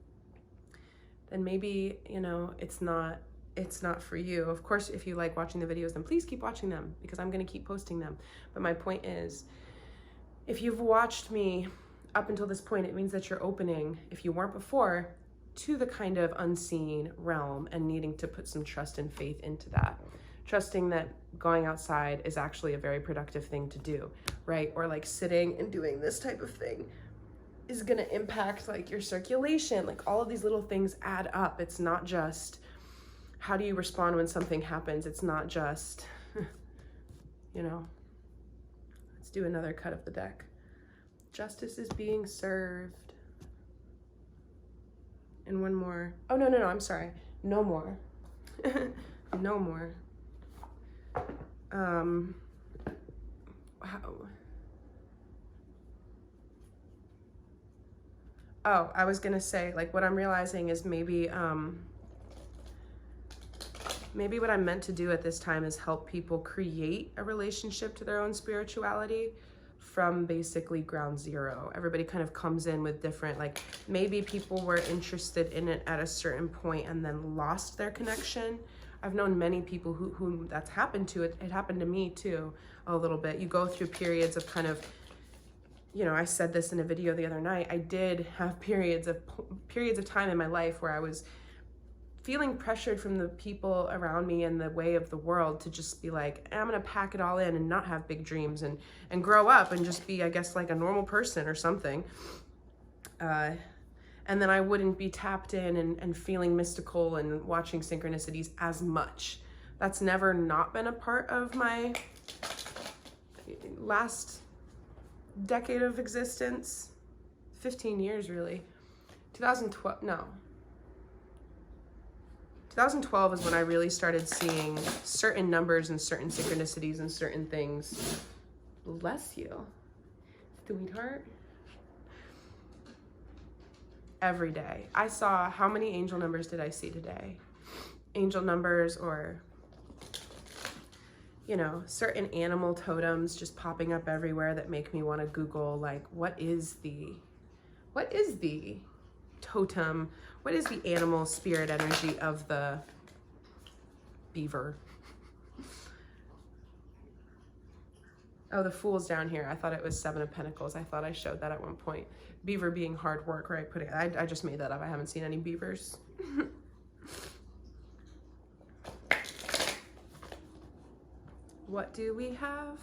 then maybe, it's not for you. Of course, if you like watching the videos, then please keep watching them, because I'm going to keep posting them. But my point is, if you've watched me up until this point, it means that you're opening, if you weren't before, to the kind of unseen realm, and needing to put some trust and faith into that. Trusting that going outside is actually a very productive thing to do, right? Or like sitting and doing this type of thing is going to impact like your circulation. Like all of these little things add up. It's not just how do you respond when something happens. It's not just, let's do another cut of the deck. Justice is being served. And one more. Oh, no, I'm sorry. No more. No more. Oh, I was gonna say, like, what I'm realizing is maybe what I'm meant to do at this time is help people create a relationship to their own spirituality from basically ground zero. Everybody kind of comes in with different, like maybe people were interested in it at a certain point and then lost their connection. I've known many people who that's happened to. It happened to me too, a little bit. You go through periods of kind of, I said this in a video the other night, I did have periods of time in my life where I was feeling pressured from the people around me and the way of the world to just be like, I'm gonna pack it all in and not have big dreams and grow up and just be, I guess, like a normal person or something. And then I wouldn't be tapped in and feeling mystical and watching synchronicities as much. That's never not been a part of my last decade of existence. 15 years, really. 2012 is when I really started seeing certain numbers and certain synchronicities and certain things. Bless you, sweetheart. every day. I saw, how many angel numbers did I see today? Angel numbers, or, you know, certain animal totems just popping up everywhere that make me want to Google, like, what is the totem? What is the animal spirit energy of the beaver? Oh, the Fool's down here. I thought it was Seven of Pentacles. I thought I showed that at one point. Beaver being hard work, right? I just made that up. I haven't seen any beavers. What do we have?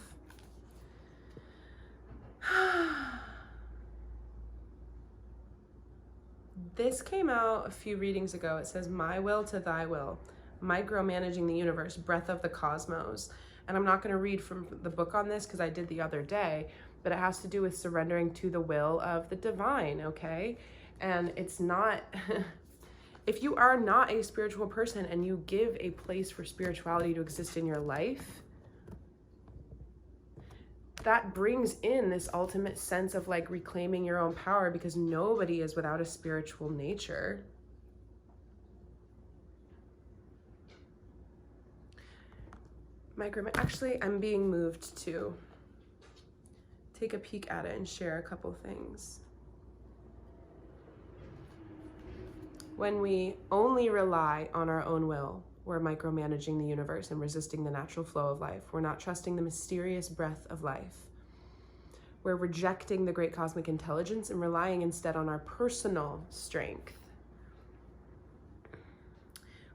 This came out a few readings ago. It says, my will to thy will, micromanaging the universe, breath of the cosmos. And I'm not going to read from the book on this because I did the other day, but it has to do with surrendering to the will of the divine, okay? And it's not, if you are not a spiritual person and you give a place for spirituality to exist in your life, that brings in this ultimate sense of like reclaiming your own power, because nobody is without a spiritual nature. Actually, I'm being moved to take a peek at it and share a couple things. When we only rely on our own will, we're micromanaging the universe and resisting the natural flow of life. We're not trusting the mysterious breath of life. We're rejecting the great cosmic intelligence and relying instead on our personal strength.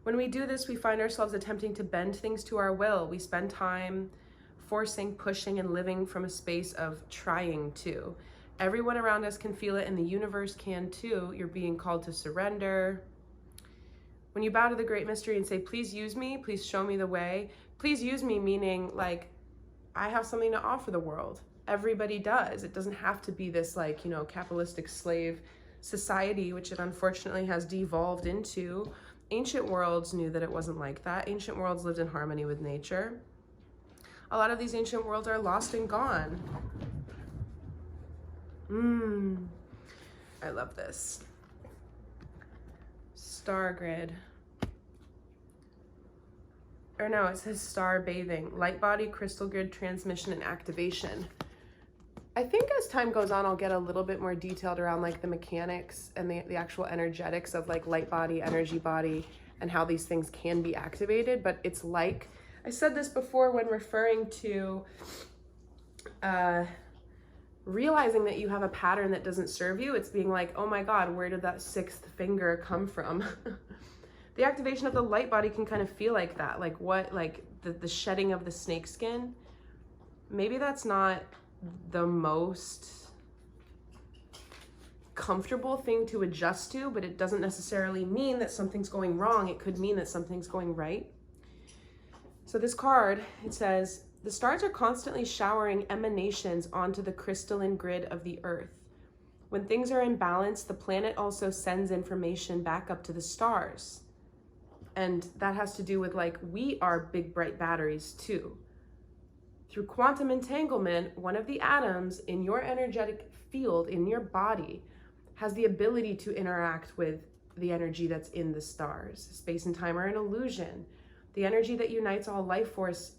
When we do this, we find ourselves attempting to bend things to our will. We spend time forcing, pushing, and living from a space of trying to. Everyone around us can feel it, and the universe can too. You're being called to surrender. When you bow to the great mystery and say, please use me, please show me the way. Please use me, meaning like, I have something to offer the world. Everybody does. It doesn't have to be this like, you know, capitalistic slave society, which it unfortunately has devolved into. Ancient worlds knew that it wasn't like that. Ancient worlds lived in harmony with nature. A lot of these ancient worlds are lost and gone. I love this. Star grid. Or no, it says star bathing. Light body, crystal grid, transmission, and activation. I think as time goes on, I'll get a little bit more detailed around like the mechanics and the actual energetics of like light body, energy body, and how these things can be activated. But it's like, I said this before when referring to realizing that you have a pattern that doesn't serve you. It's being like, oh my God, where did that sixth finger come from? The activation of the light body can kind of feel like that. Like what, like the shedding of the snake skin. Maybe that's not the most comfortable thing to adjust to, but it doesn't necessarily mean that something's going wrong. It could mean that something's going right. So this card, it says, the stars are constantly showering emanations onto the crystalline grid of the earth. When things are in balance, the planet also sends information back up to the stars. And that has to do with like, we are big bright batteries too. Through quantum entanglement, one of the atoms in your energetic field, in your body, has the ability to interact with the energy that's in the stars. Space and time are an illusion. The energy that unites all life force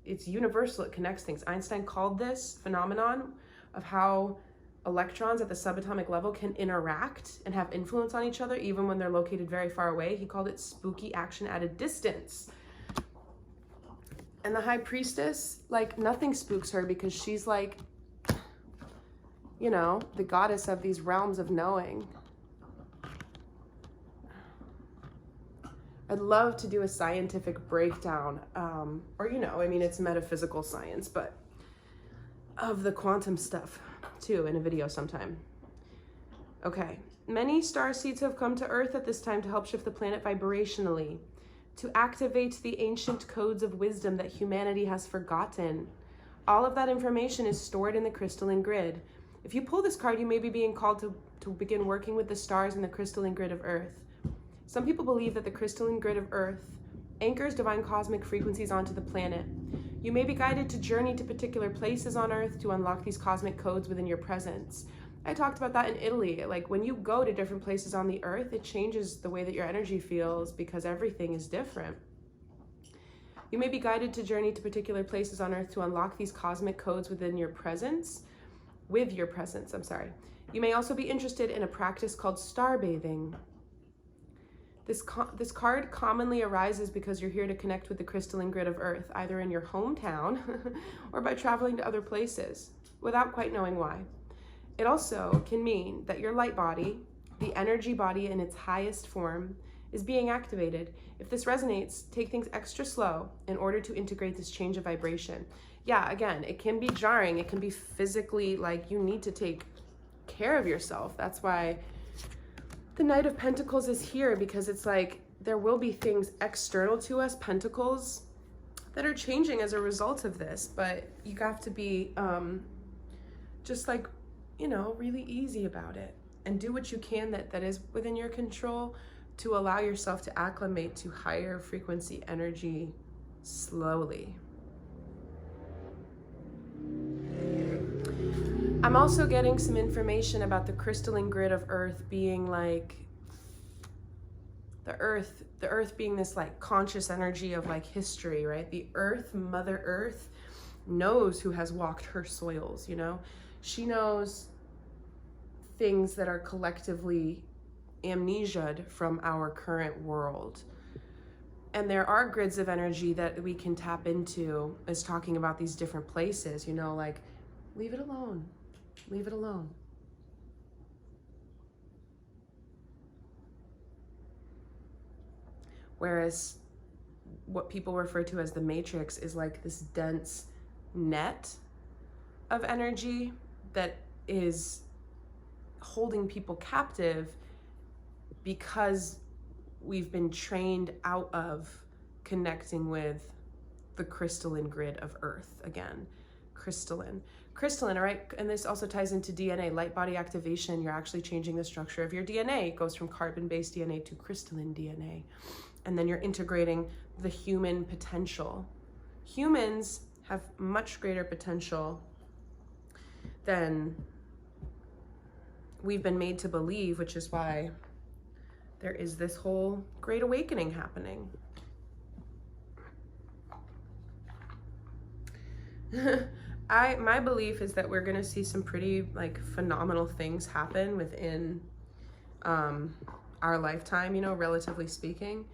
it's universal, it connects things. Einstein called this phenomenon of how electrons at the subatomic level can interact and have influence on each other even when they're located very far away. He called it spooky action at a distance. And the high priestess, like nothing spooks her because she's like, you know, the goddess of these realms of knowing. I'd love to do a scientific breakdown, or, you know, I mean, it's metaphysical science, but of the quantum stuff too in a video sometime. Okay, many star seeds have come to Earth at this time to help shift the planet vibrationally, to activate the ancient codes of wisdom that humanity has forgotten. All of that information is stored in the crystalline grid. If you pull this card, you may be being called to begin working with the stars in the crystalline grid of Earth. Some people believe that the crystalline grid of Earth anchors divine cosmic frequencies onto the planet. You may be guided to journey to particular places on Earth to unlock these cosmic codes within your presence. I talked about that in Italy. Like when you go to different places on the earth, it changes the way that your energy feels because everything is different. You may be guided to journey to particular places on earth to unlock these cosmic codes within your presence, with your presence, I'm sorry. You may also be interested in a practice called star bathing. This card commonly arises because you're here to connect with the crystalline grid of earth, either in your hometown or by traveling to other places, without quite knowing why. It also can mean that your light body, the energy body in its highest form, is being activated. If this resonates, take things extra slow in order to integrate this change of vibration. Yeah, again, it can be jarring. It can be physically like you need to take care of yourself. That's why the Knight of Pentacles is here, because it's like there will be things external to us, pentacles, that are changing as a result of this. But you have to be just like, you know, really easy about it and do what you can that is within your control to allow yourself to acclimate to higher frequency energy slowly. I'm also getting some information about the crystalline grid of earth being like the earth being this like conscious energy of like history, right? The earth, Mother Earth, knows who has walked her soils, you know? She knows things that are collectively amnesiaed from our current world. And there are grids of energy that we can tap into, as talking about these different places, you know, like, leave it alone. Leave it alone. Whereas what people refer to as the matrix is like this dense net of energy that is holding people captive because we've been trained out of connecting with the crystalline grid of earth. Again, crystalline, all right? And this also ties into DNA, light body activation. You're actually changing the structure of your DNA. It goes from carbon-based DNA to crystalline DNA. And then you're integrating the human potential. Humans have much greater potential than we've been made to believe, which is why there is this whole great awakening happening. My belief is that we're going to see some pretty like phenomenal things happen within our lifetime, you know, relatively speaking.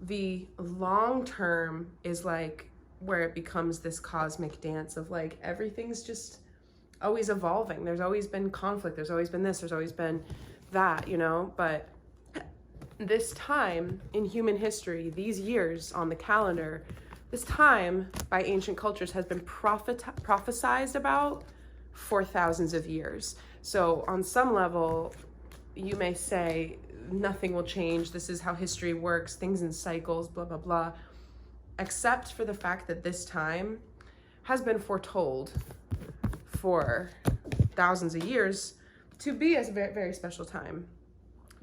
The long term is like where it becomes this cosmic dance of like everything's just always evolving. There's always been conflict. There's always been this. There's always been that, you know. But this time in human history, these years on the calendar, this time by ancient cultures has been prophesized about for thousands of years. So on some level, you may say nothing will change. This is how history works. Things in cycles, blah, blah, blah. Except for the fact that this time has been foretold for thousands of years to be a very, very special time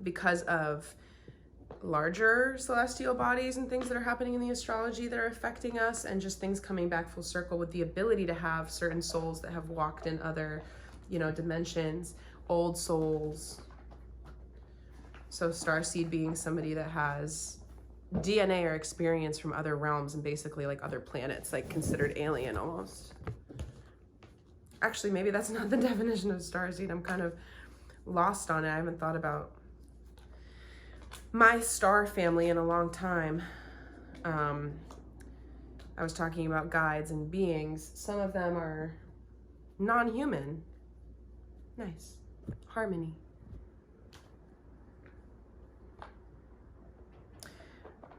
because of larger celestial bodies and things that are happening in the astrology that are affecting us, and just things coming back full circle with the ability to have certain souls that have walked in other, you know, dimensions, old souls. So starseed being somebody that has DNA or experience from other realms and basically like other planets, like considered alien almost. Actually, maybe that's not the definition of starseed. I'm kind of lost on it. I haven't thought about my star family in a long time. I was talking about guides and beings. Some of them are non-human. Nice. Harmony.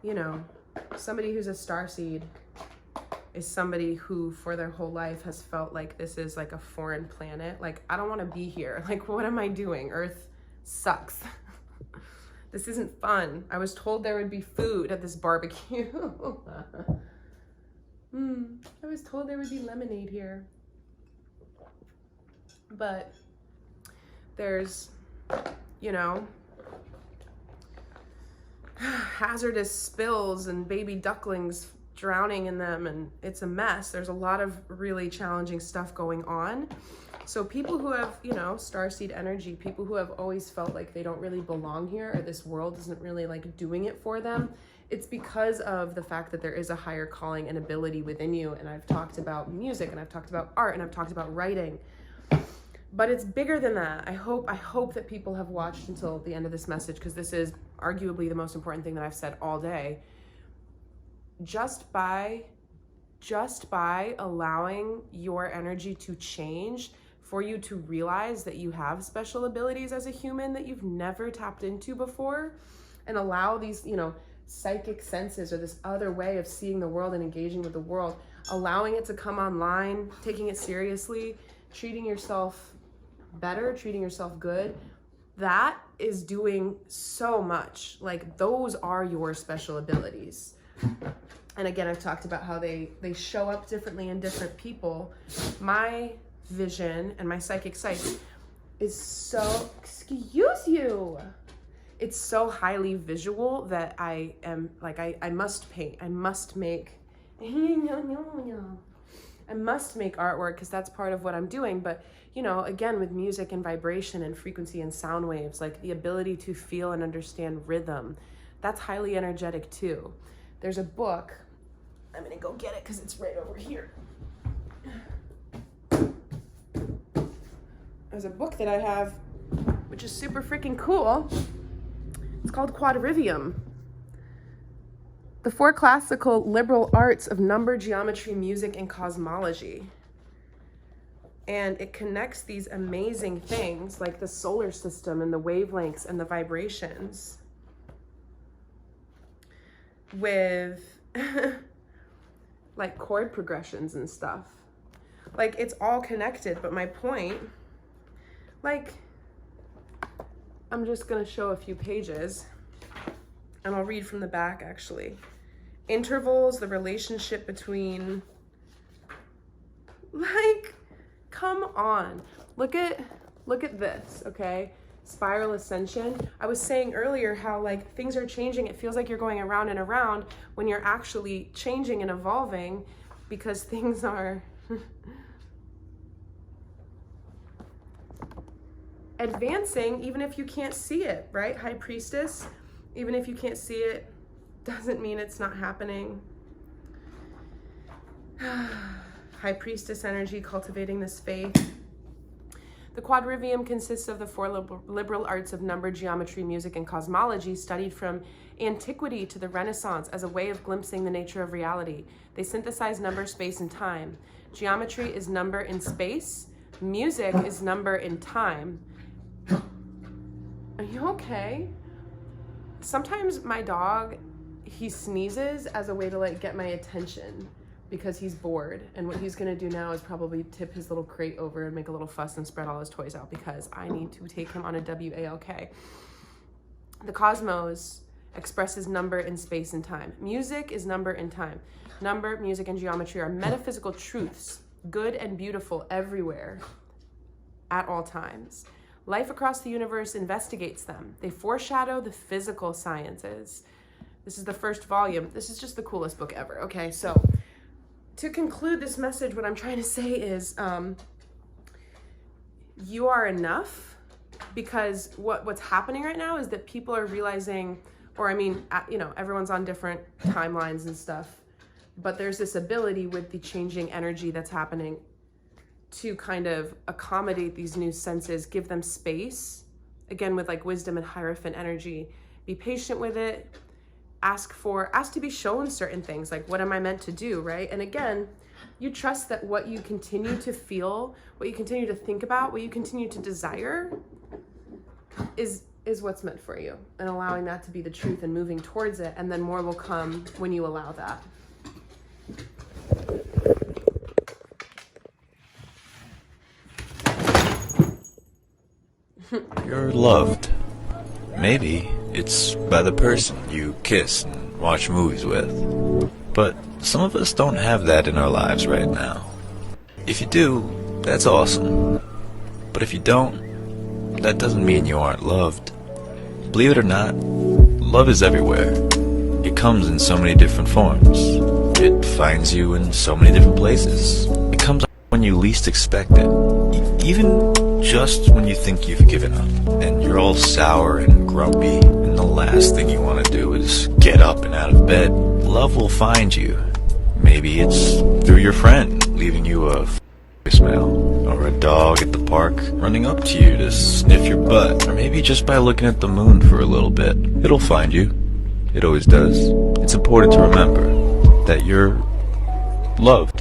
You know, somebody who's a starseed is somebody who for their whole life has felt like this is like a foreign planet. Like, I don't want to be here. Like, what am I doing? Earth sucks. This isn't fun. I was told there would be food at this barbecue. I was told there would be lemonade here. But there's, you know, hazardous spills and baby ducklings drowning in them, and it's a mess. There's a lot of really challenging stuff going on. So people who have, you know, starseed energy, people who have always felt like they don't really belong here, or this world isn't really like doing it for them, it's because of the fact that there is a higher calling and ability within you. And I've talked about music, and I've talked about art, and I've talked about writing, but it's bigger than that. I hope that people have watched until the end of this message, because this is arguably the most important thing that I've said all day. Just by allowing your energy to change, for you to realize that you have special abilities as a human that you've never tapped into before, and allow these, you know, psychic senses, or this other way of seeing the world and engaging with the world, allowing it to come online, taking it seriously, treating yourself better, treating yourself good, that is doing so much. Like, those are your special abilities. And again, I've talked about how they show up differently in different people. My vision and my psychic sight is so, excuse you, it's so highly visual that I am like, I must paint, I must make artwork, because that's part of what I'm doing. But you know, again, with music and vibration and frequency and sound waves, like the ability to feel and understand rhythm, that's highly energetic too. There's a book, I'm gonna go get it because it's right over here. There's a book that I have, which is super freaking cool. It's called Quadrivium: The Four Classical Liberal Arts of Number, Geometry, Music, and Cosmology. And it connects these amazing things like the solar system and the wavelengths and the vibrations with like chord progressions and stuff. Like, it's all connected. But my point, like, I'm just gonna show a few pages, and I'll read from the back actually. Intervals, the relationship between, like, come on, look at this, okay? Spiral ascension. I was saying earlier how like things are changing. It feels like you're going around and around when you're actually changing and evolving, because things are advancing, even if you can't see it, right? High Priestess, even if you can't see it, doesn't mean it's not happening. High Priestess energy, cultivating this faith. The quadrivium consists of the four liberal arts of number, geometry, music, and cosmology, studied from antiquity to the Renaissance as a way of glimpsing the nature of reality. They synthesize number, space, and time. Geometry is number in space. Music is number in time. Are you okay? Sometimes my dog, he sneezes as a way to like get my attention, because he's bored, and what he's gonna do now is probably tip his little crate over and make a little fuss and spread all his toys out, because I need to take him on a WALK. The cosmos expresses number in space and time. Music is number in time. Number, music, and geometry are metaphysical truths, good and beautiful everywhere, at all times. Life across the universe investigates them. They foreshadow the physical sciences. This is the first volume. This is just the coolest book ever. Okay, so to conclude this message, what I'm trying to say is you are enough, because what's happening right now is that people are realizing, or I mean, you know, everyone's on different timelines and stuff, but there's this ability with the changing energy that's happening to kind of accommodate these new senses, give them space, again, with like wisdom and Hierophant energy. Be patient with it. Ask to be shown certain things, like, what am I meant to do, right? And again, you trust that what you continue to feel, what you continue to think about, what you continue to desire is what's meant for you, and allowing that to be the truth and moving towards it, and then more will come when you allow that. You're loved. Maybe it's by the person you kiss and watch movies with. But some of us don't have that in our lives right now. If you do, that's awesome. But if you don't, that doesn't mean you aren't loved. Believe it or not, love is everywhere. It comes in so many different forms. It finds you in so many different places. It comes when you least expect it. Even just when you think you've given up, and you're all sour and grumpy, and the last thing you want to do is get up and out of bed. Love will find you. Maybe it's through your friend leaving you a voicemail, or a dog at the park running up to you to sniff your butt, or maybe just by looking at the moon for a little bit. It'll find you. It always does. It's important to remember that you're loved.